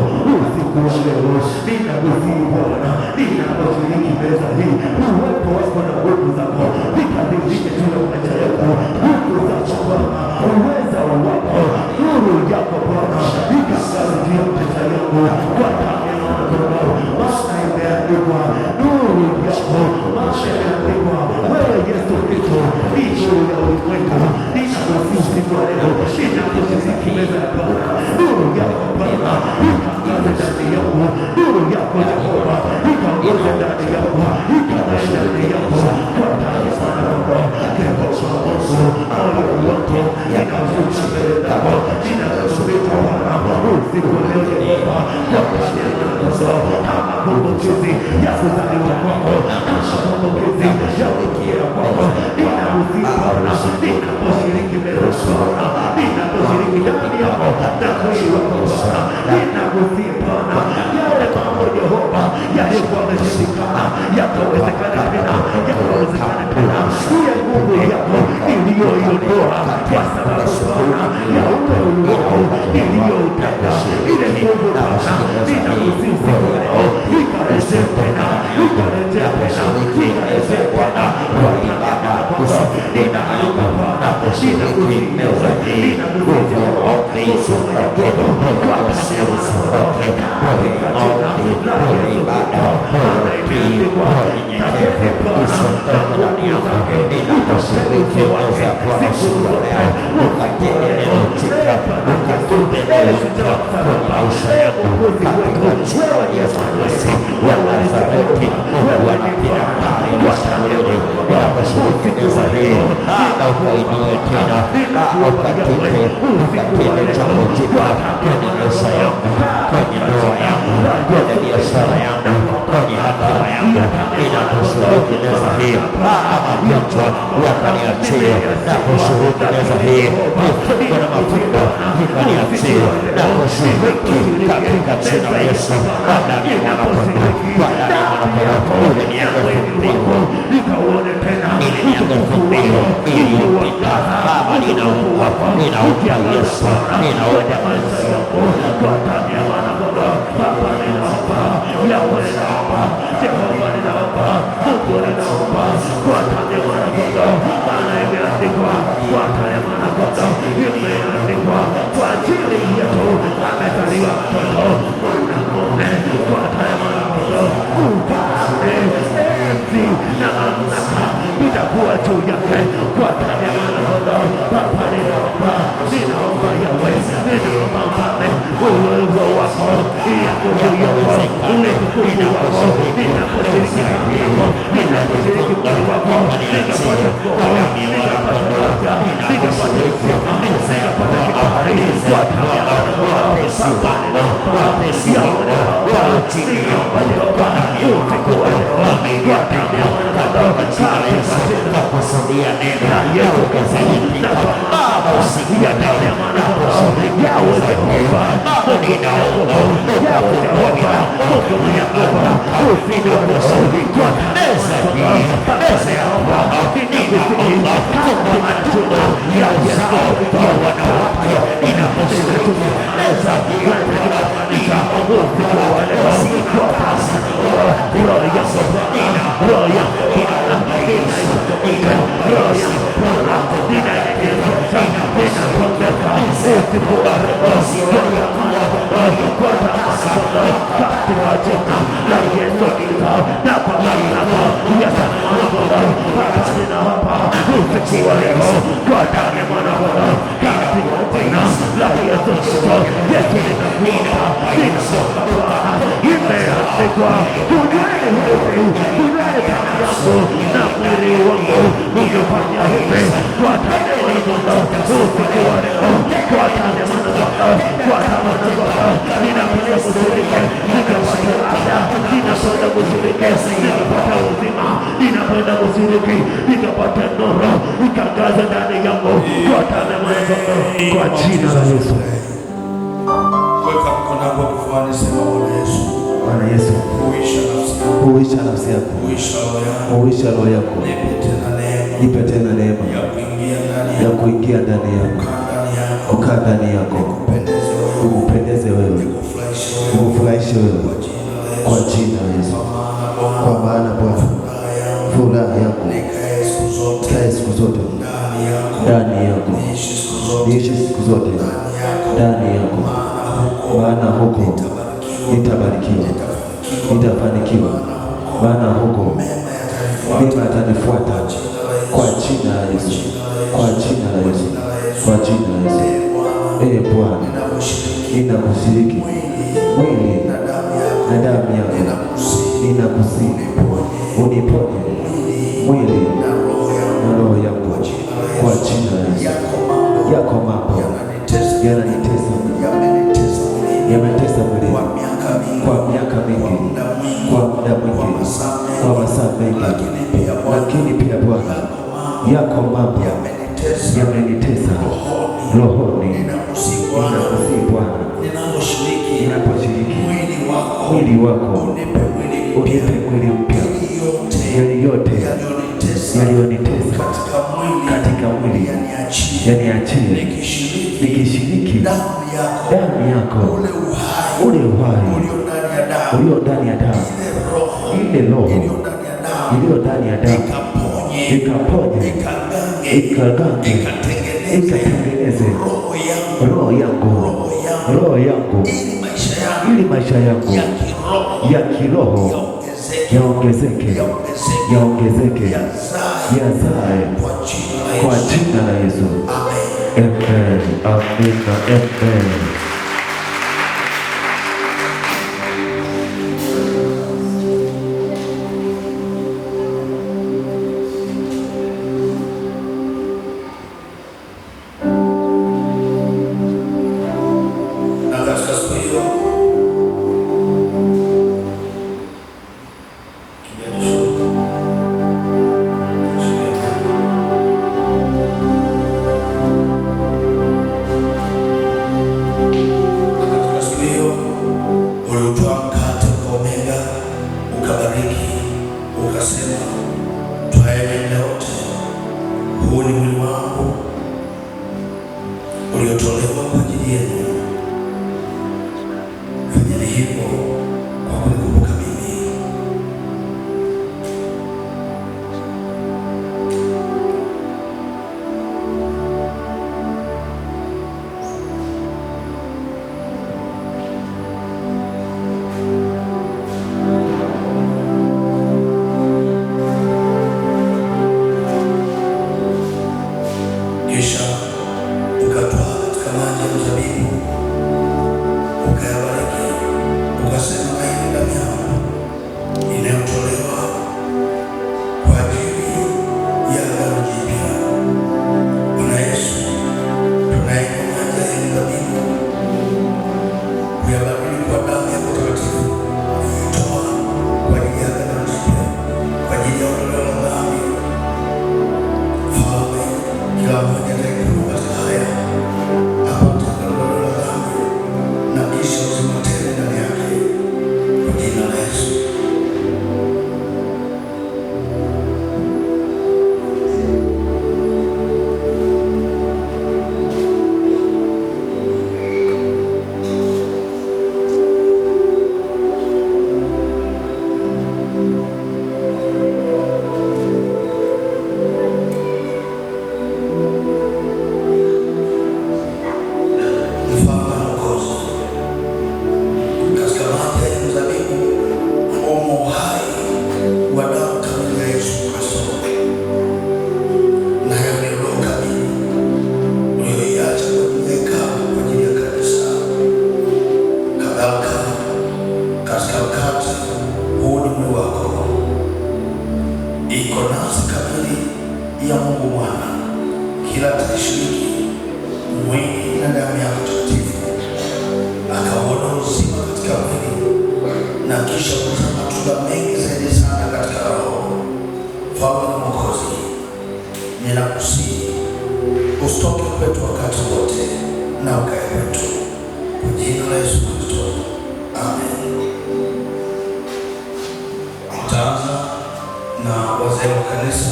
usiku wa leo ninakusihi Bwana, ninaposhiriki meza hii, uwepo wako na nguvu zako vikadhihirike juu ya maisha yako, nguvu zako Bwana, uweza wako, nuru yako Bwana ikaangaze juu ya maisha yako kwa damu ya mwana kondoo. Maana imeandikwa nuru yako, maana imeandikwa wewe Yesu Kristo ni nuru ya ulimwengu. Ninakusihi usiku wa leo ninaposhiriki meza ya Bwana, nuru yako Bwana ikaangaze ndani yangu, nuru yako Jehova ikaongoze ndani yangu, ikaangaze ndani yangu kwa damu ya mwana kondoo. Jehova Mungu, moyo wangu ninakuja mbele zako, ninakusubiri Bwana usiku wa leo Jehova, kwa damu ya mwana kondoo. Kama kumbukizi ya kuzaliwa kwako, kama kumbukizi ya kuingia kwako, ninakusihi Bwana, ninaposhiriki meza Bwana, ninaposhiriki ndani yako na mwili wako Bwana, ninakusihi Bwana, yale mambo Jehova yalikuwa yameshindikana yakawezekana tena, yakawezekana tena, ile nguvu yako iliyoiondoa kwa sababu Bwana ya upendo wako iliyoutenda, ile nguvu Bwana, ninakusihi usiku wa leo ikarejea tena, ikarejea tena, ikarejea tena kwa ibada kwako. Ninakuomba Bwana, ninakusihi leo, ninakusihi Jehova, usome ya kitu kwa damu ya mwana kondoo, katika jina la Yesu Kristo. Maana imeandikwa takatifu Bwana na nguvu zake utakatifu wake siku zote. Ukatende leo ukatende leo Mwokozi wetu, wewe Yesu Kristo, wewe ni Nazareti, wewe ni Bwana wa milele. Usiku wa leo ukainue tena, ukatende jambo jipya kwenye maisha yangu, kwenye ndoa yangu, kwenye biashara yangu, kwenye hatima yangu. Ninaposhiriki meza hii, magonjwa yakaniachie. Naposhiriki meza hii, mifungo na mafungo yakaniachie. Naposhiriki katika jina la Yesu, kwa damu ya mwana kondoo, kwa damu ya mwana kondoo, uliniaga funguo, nikaone tena, uliniaga funguo iliyopita. Baba, ninaomba Yesu, ninaomba maisha yako kwa damu ya mwana kondoo. Baba, ninaomba Yahweh, ninaomba Jehova, ninaomba Mungu, ninaomba kwa damu ya mwana kondoo. Maana imeandikwa kwa damu ya mwana kondoo, imeandikwa kwa ajili yetu amezaliwa mtoto mwanamume, kwa damu ya mwana kondoo. Ufalme, enzi na mamlaka itakuwa juu yake kwa damu ya mwana kondoo. Baba, ninaomba Yahweh, ninaomba Mfalme, uwezo wako ya nguvu yako, utukufu wako, ninaposhiriki yako, ninaposhiriki mwili wako, nikapata nguvu, nikapata afya, nikapata uzima, nikapata kibali kwa damu ya mwana kondoo. Baba, ninaomba Yahweh, ninaomba Jehova, usiku wa leo kwa damu ya mwana kondoo, katika jina kusudia neno la Yesu Kristo, na kwa Baba ya damu ya mwana kondoo. Yahweh Jehova, ninaomba Yahweh Jehova, Mungu mwenye nguvu, usiku wa leo kwa meza hii, meza ya Bwana, ninakusihi kama matunda ya uzao wa wanawake, ninakusihi meza hii inamaanisha usiku wa leo kwa basi roho yako Bwana, roho yako Bwana inaisha, roho yako Bwana inaelekeza, inaongeza usiku wa leo kwa katika jina la Yesu Kristo na kwa mamlaka ya mwana kondoo. Baba, ninaomba usiku wa leo kwa damu ya mwana kondoo, katika jina la Yesu Kristo. Yesu, ninakuomba Bwana, imeandikwa tunywe damu yako na mwili wangu ukifanya hivi kwa damu ya mwana kondoo. Usiku wa leo kwa damu ya mwana kondoo, kwa damu ya mwana kondoo, ninakuja kushiriki nikapata afya, ushiriki, nikapata nuru, nikaangaza ndani yangu kwa damu ya mwanakondoo, kwa jina la Yesu. Weka mkono wako kifuani, sema Bwana Yesu. Bwana Yesu, huisha nafsi yako, huisha roho yako, nipe tena neema ya kuingia ndani yako, kukaa ndani yako, ukupendeze wewe, ukufurahishe wewe, kwa jina la Yesu. Kwa maana Bwana, furaha yako ikae siku zote ndani yako, niishi siku zote ndani yako, maana huko nitabarikiwa, nitafanikiwa, maana huko mema atanifuata, kwa jina la Yesu, kwa jina la Yesu, kwa jina la Yesu. Bwana, ninakushiriki mwili na damu yako, ninakusihi uniponye mwili na roho yako, kwa jina la Yesu. Yako mambo yananitesa, yametesa mwili kwa miaka mingi, kwa muda mwingi, kwa masaa mengi, lakini pia Bwana, yako mambo yamenitesa rohoni. Ninakusihi Bwana, ninaposhiriki mwili wako, unipe mwili mpya. Yale yote yaliyonitesa katika mwili yaniachie, nikishiriki damu yako, ule uhai ulio ndani ya damu, ile roho iliyo ndani ya damu ikaponye, ikagange, ikatengeneze roho yangu, ili maisha yangu ya kiroho yaongezeke, yazae, kwa jina la Yesu. Amen. Amina. Amen. uliotolewa kwa ajili yenu. Fanyeni hivyo kwa kunikumbuka mimi. Kisha ukatwaa katika maji ya mzabibu, ukayabariki, ukasema, hii ni damu yangu inayotolewa kwa ajili ya agano jipya. Bwana Yesu, tunainywa maji ya mzabibu, kuyabadili kwa damu yako takatifu, kuitoa kwa ajili ya agano jipya, kwa ajili ya ondoleo la dhambi. Mfalme, kila mmoja atakayekunywa katika haya apate ondoleo la dhambi na kisha uzima tele ndani yake, kwa jina la Yesu. Mfalme na Mwokozi, katika maji ya mzabibu umo uhai wa damu kamili ya Yesu Kristo, na hiyo ni roho kamili uliyoiacha kuweka kwa ajili ya kanisa. Kadhalika katika mkate huu ni mwili wako, iko nafsi kamili ya Mungu Mwana. Kila atakayeshiriki mwili na damu yako takatifu akauona uzima katika mwili na kisha kuzaa matunda mengi zaidi sana katika roho. Mfalme ninakusihi usitoke kwetu wakati wote na ukae kwetu, kwa jina la Yesu Kristo, amen. Tutaanza na wazee wa kanisa,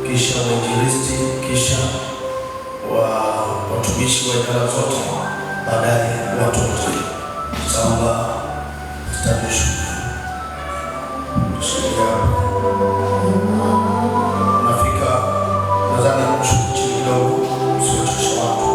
kisha wainjilisti, kisha watumishi wa idara zote, baadaye watu wote. Tutaomba tutabishu nafika, nadhani kushuka chini kidogo, usiwachoshe watu.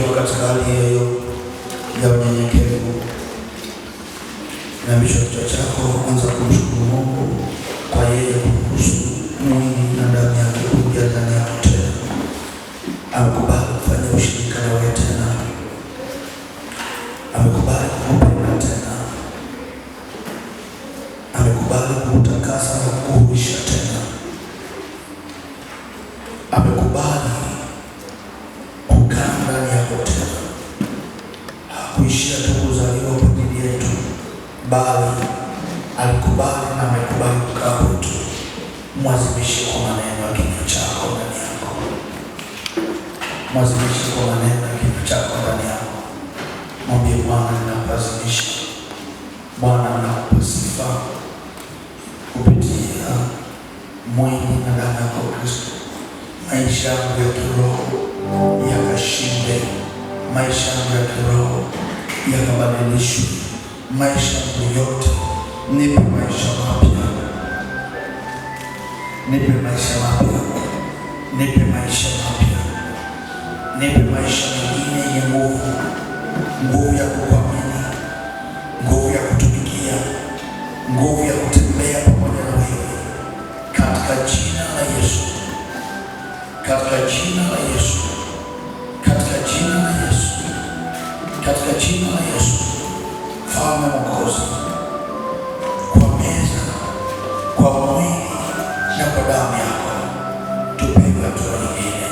Ukiwa katika hali hiyo ya unyenyekevu, na misho kichwa chako, anza kumshukuru Mungu kwa yeye kuruhusu mwili na damu yake kuingia ndani yako tena. Amekubali kufanya ushirika na wewe tena. Amekubali kukupenda tena. Amekubali kukutakasa na kukuhuisha tena. Amekubali kukaa ndani yako tena. Hakuishia tu kuzaliwa kwa ajili yetu, bali alikubali na amekubali kukaa kwetu. Mwazimishe kwa maneno ya kinywa chako ndani yako. Mwazimishe kwa maneno ya kinywa chako ndani yako. Mwambie Bwana, ninakuazimisha. Bwana, ninakupa sifa kupitia mwili na damu yako Kristo. Maisha yangu ya kiroho yakashinde. Maisha yangu ya kiroho yakabadilishwe. Maisha yangu yote, nipe maisha mapya. Nipe maisha mapya. Nipe maisha mapya. Nipe maisha mengine yenye nguvu. Nguvu ya kukuamini. Nguvu ya kutumikia. Nguvu ya kutembea pamoja na wewe. Katika jina la Yesu. Katika jina la Yesu. Katika jina la Yesu. Katika jina la Yesu. Mfalme Mwokozi, kwa meza, kwa mwili na kwa damu yako, tupewe hatua nyingine.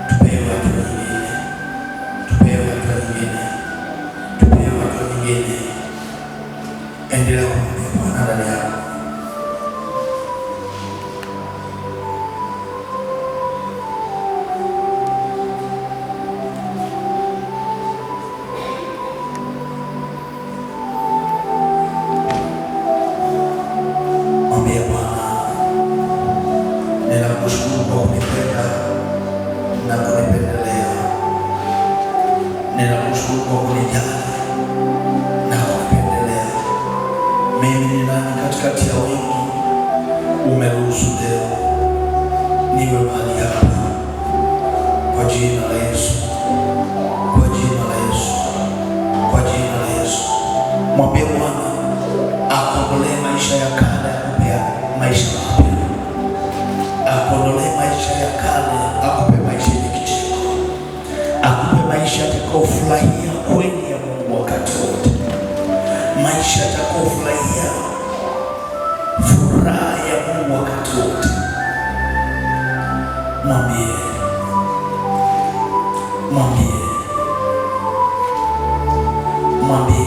Tupewe hatua nyingine. Tupewe hatua nyingine. Tupewe hatua nyingine. Endelea kumwambia Bwana ndani yako. Ninakushukuru kwa kunijali na kupendelea. Mimi ni nani katikati ya wengi? Umeruhusu leo niwe mahali hapa kwa jina la Yesu. Kwa jina la Yesu. Kwa jina la Yesu. Mwambie Bwana akondolee maisha ya kale, akupe maisha mapya. Akondolee maisha ya kale, akupe maisha yenye kicheko. Akupe maisha atakayofurahia kweli ya Mungu wakati wote. Maisha atakayofurahia furaha ya Mungu wakati wote. Mwambie. Mwambie. Mwambie.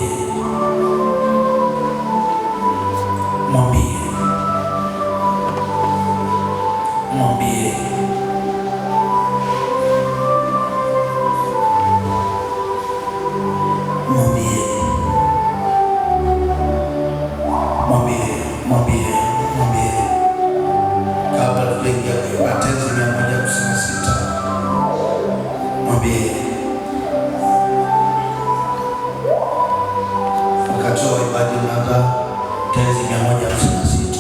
Mwambie. Mwambie. Mwambie. Kabla tujaingia kwenye Matendo 156, mwambie wakati wa ibada unaanza. Matendo 156,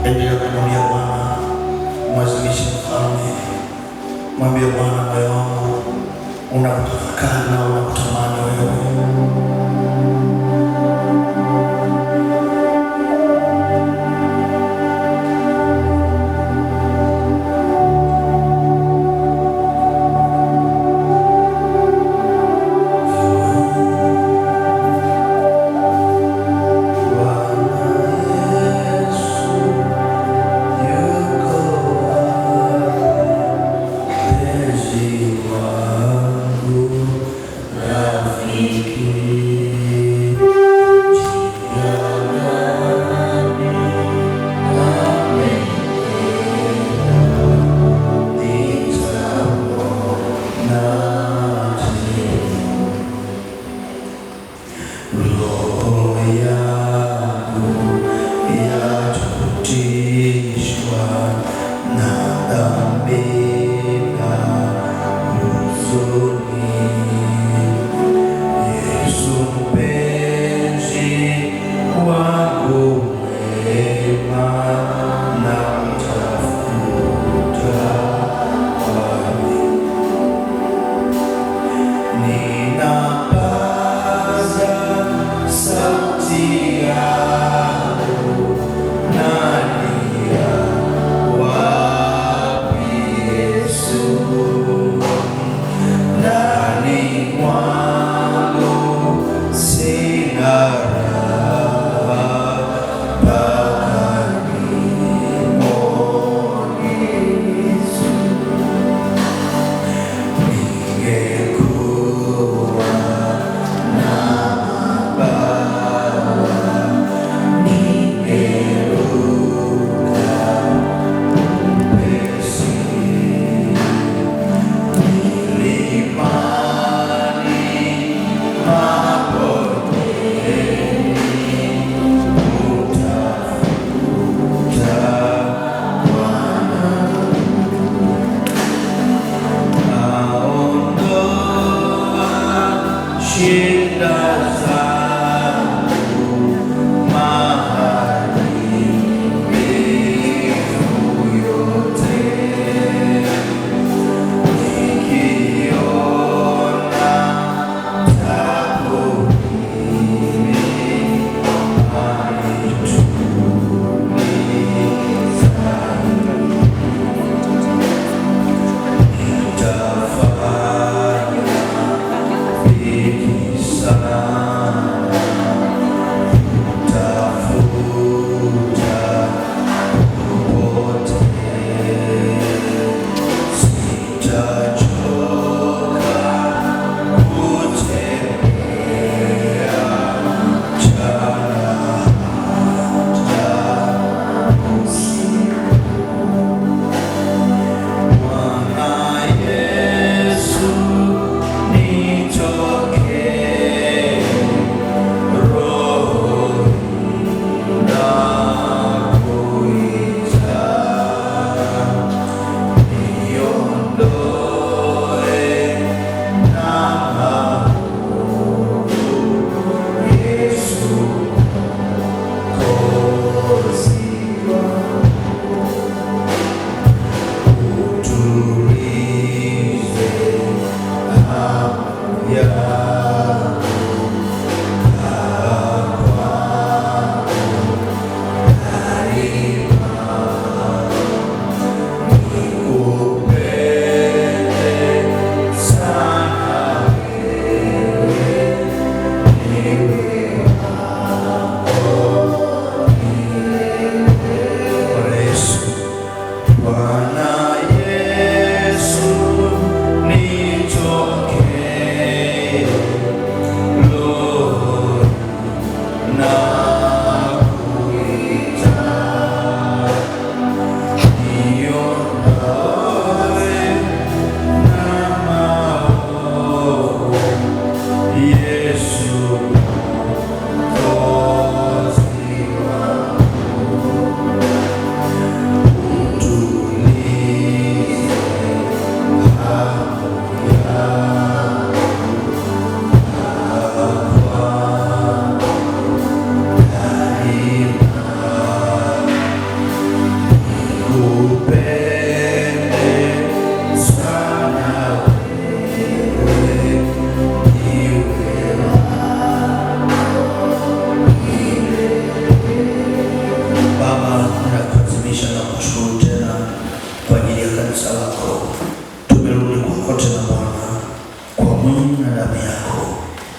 endelea kumwambia Bwana, mwazimishe Mfalme. Mwambie Bwana, moyo wangu unakutafakari na unakutamani wewe. Wangu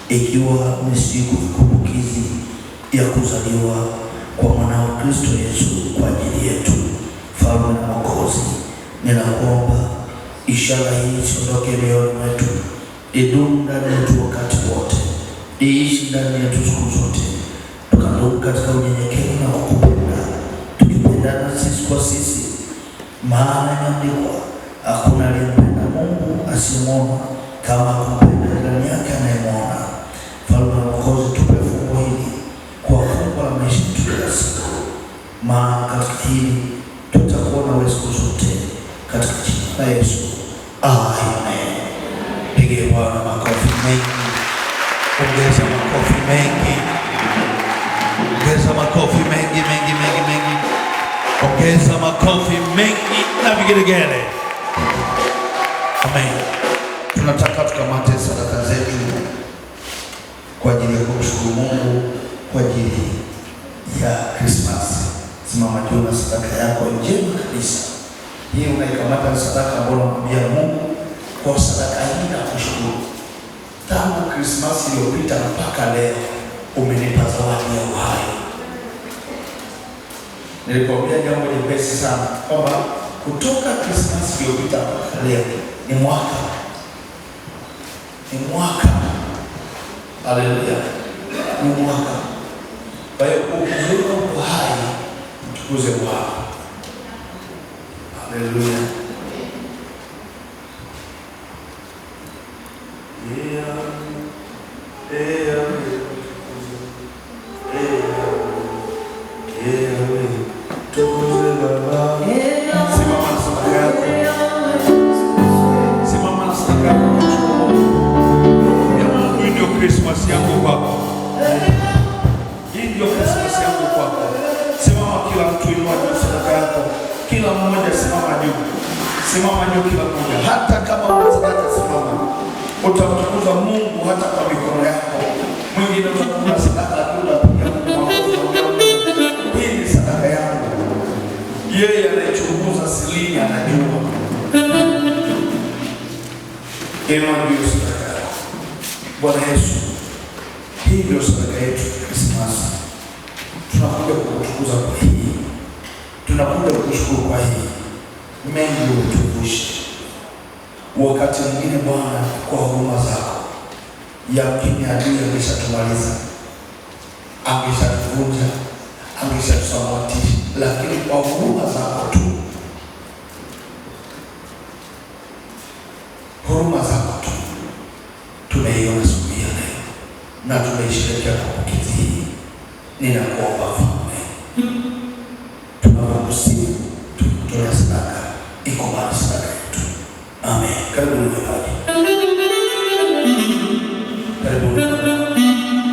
ikiwa ni siku ya kumbukizi ya kuzaliwa kwa mwanao Kristo Yesu kwa ajili yetu, Mfalme na Mwokozi. Ninakuomba ishara hii isiondoke mioyoni mwetu, idumu ndani yetu wakati wote, iishi ndani yetu siku zote, tukadumu katika unyenyekevu na kukupenda, tukipendana sisi kwa sisi, maana imeandikwa, hakuna aliyempenda Mungu asiyemwona, kama kumpenda jirani yake anayemwona. Mfalme na Mwokozi, tupe fungu hili kwa fungu la maisha yetu kila siku, maana katika hili tutakuona wewe siku zote, katika jina la Yesu, amen. Pigie Bwana makofi mengi, ongeza makofi mengi, ongeza makofi mengi mengi mengi mengi, ongeza makofi mengi na vigelegele. Amen. Tunataka tukamate sadaka zetu kwa ajili ya kumshukuru Mungu kwa ajili ya Christmas. Simama juu na sadaka yako njema kabisa. Hii unaikamata sadaka ambayo unamwambia Mungu, kwa sadaka hii na kushukuru. Tangu Christmas iliyopita mpaka leo umenipa zawadi ya uhai. Nilikwambia jambo jepesi sana kwamba kutoka Christmas iliyopita mpaka leo ni mwaka. Ni mwaka. Haleluya. Ni mwaka. Kwa hiyo ukizuka uko hai, mtukuze Bwana. Haleluya. Christmas yangu kwako. Hii ndio Christmas yangu kwako. Simama kila mtu, inua sadaka yako. Kila mmoja simama juu. Simama juu kila mmoja. Hata kama una sadaka simama. Utamtukuza Mungu hata kwa mikono yako. Mwingine utakuwa sadaka tu unapiga Mungu. Hii ni sadaka yangu. Yeye anayechunguza silini anajua. Inua juu sadaka yako. Bwana Yesu, hii ndio sadaka yetu Christmas. Tunakuja kukutukuza kwa hii, tunakuja kukushukuru kwa hii. Mengi utuvushe. Wakati mwingine Bwana, kwa huruma zako, yamkini adui ameshatumaliza, ameshatuvunja, ameshatusambaratisha, lakini kwa huruma zako tu, huruma zako tu tumeiona siku ya leo na tumeisherehekea kwa kumbukizi hii. Ninakuomba Mfalme, tunapokusifu tukutolea sadaka, ikubali sadaka yetu. Amen. Karibu nyumbani. Karibu.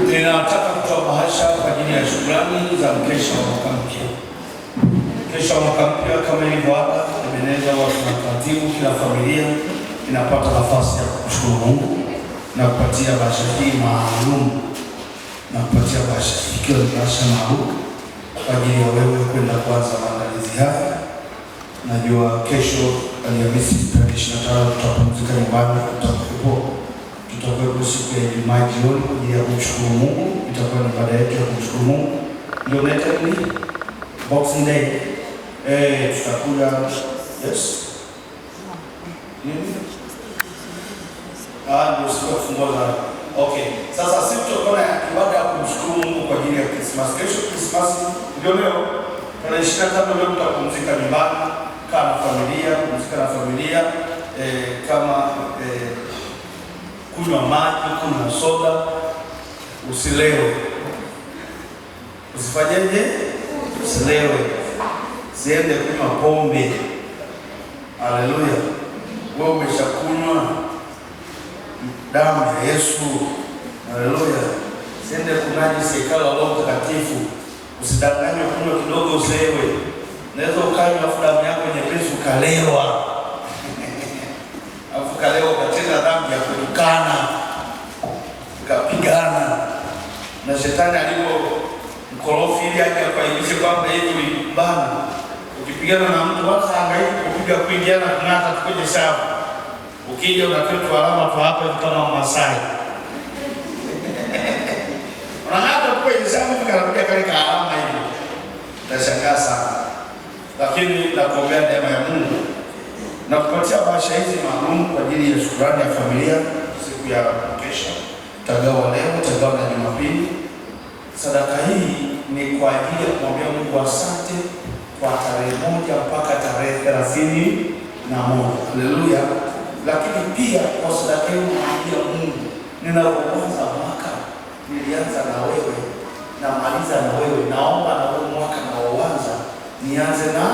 Ninataka kutoa bahasha kwa ajili ya shukrani za mkesha wa mwaka mpya. Mkesha wa mwaka mpya kama ilivyo ada, Ebeneza huwa tuna taratibu, kila familia inapata nafasi ya kumshukuru Mungu na kupatia bahasha hii maalum, na kupatia bahasha ikiwa ni bahasha maalum kwa ajili ya wewe kwenda kuanza maandalizi haya. Najua kesho Alhamisi tarehe 25 tutapumzika nyumbani, tutakuwepo siku ya Ijumaa jioni kwa ajili ya kumshukuru Mungu. Itakuwa ni ibada yetu ya kumshukuru Mungu. Ndio naita ni Boxing Day. Tutakuja yes. Nini? Ndio siku ya kufungua. Okay. Sasa sisi tutakuwa na ibada ya kumshukuru Mungu kwa ajili ya Christmas. Kesho Christmas ndio leo. Tarehe 25 leo tutapumzika nyumbani, kaa na familia, kupumzika na familia, kama kunywa maji, kunywa soda, usilewe. Usifanyeje? Usilewe. Siende kunywa pombe. Haleluya. Wewe umeshakunywa damu ya Yesu. Haleluya. Siende kunajisi hekalu la Roho Mtakatifu. Usidanganywe kunywa kidogo usilewe. Unaweza ukanywa afu damu yako nyepesi ukalewa. Afu kalewa ukatenda dhambi ya kutukana, ukapigana. Na shetani alipo mkorofi ili aje akaibize kwamba hivi mbana. Ukipigana na mtu wala hangaiki kupiga kuingiana kunata kwenye shavu. Ukija unatoa alama tu hapa kama Masai. Unangata kwenye shavu kanapiga kale alama hivi. Nashangaa sana. Lakini nakuombea neema ya Mungu na kupatia bahasha hizi maalum kwa ajili ya shukrani ya familia siku ya kesho. Tagawa leo, tagawa na Jumapili. Sadaka hii ni kwa ajili ya kumwambia Mungu asante kwa tarehe 1 mpaka tarehe 31. Haleluya. Lakini pia kwa sadaka hii kumwambia Mungu, ninapoanza mwaka nilianza na wewe na maliza na wewe, naomba na wewe mwaka na uanza nianze na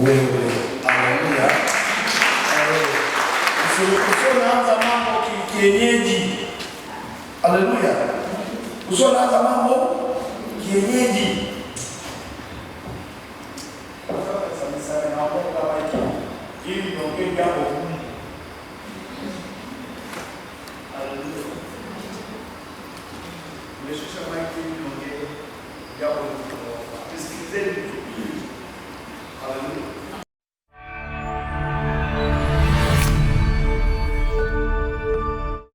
wewe. Haleluya. Usioanza mambo kienyeji. Haleluya. Usioanza mambo kienyeji. Sasa naomba kama hili ndio jambo gumu. Haleluya. Nimeshusha maiki ndio jambo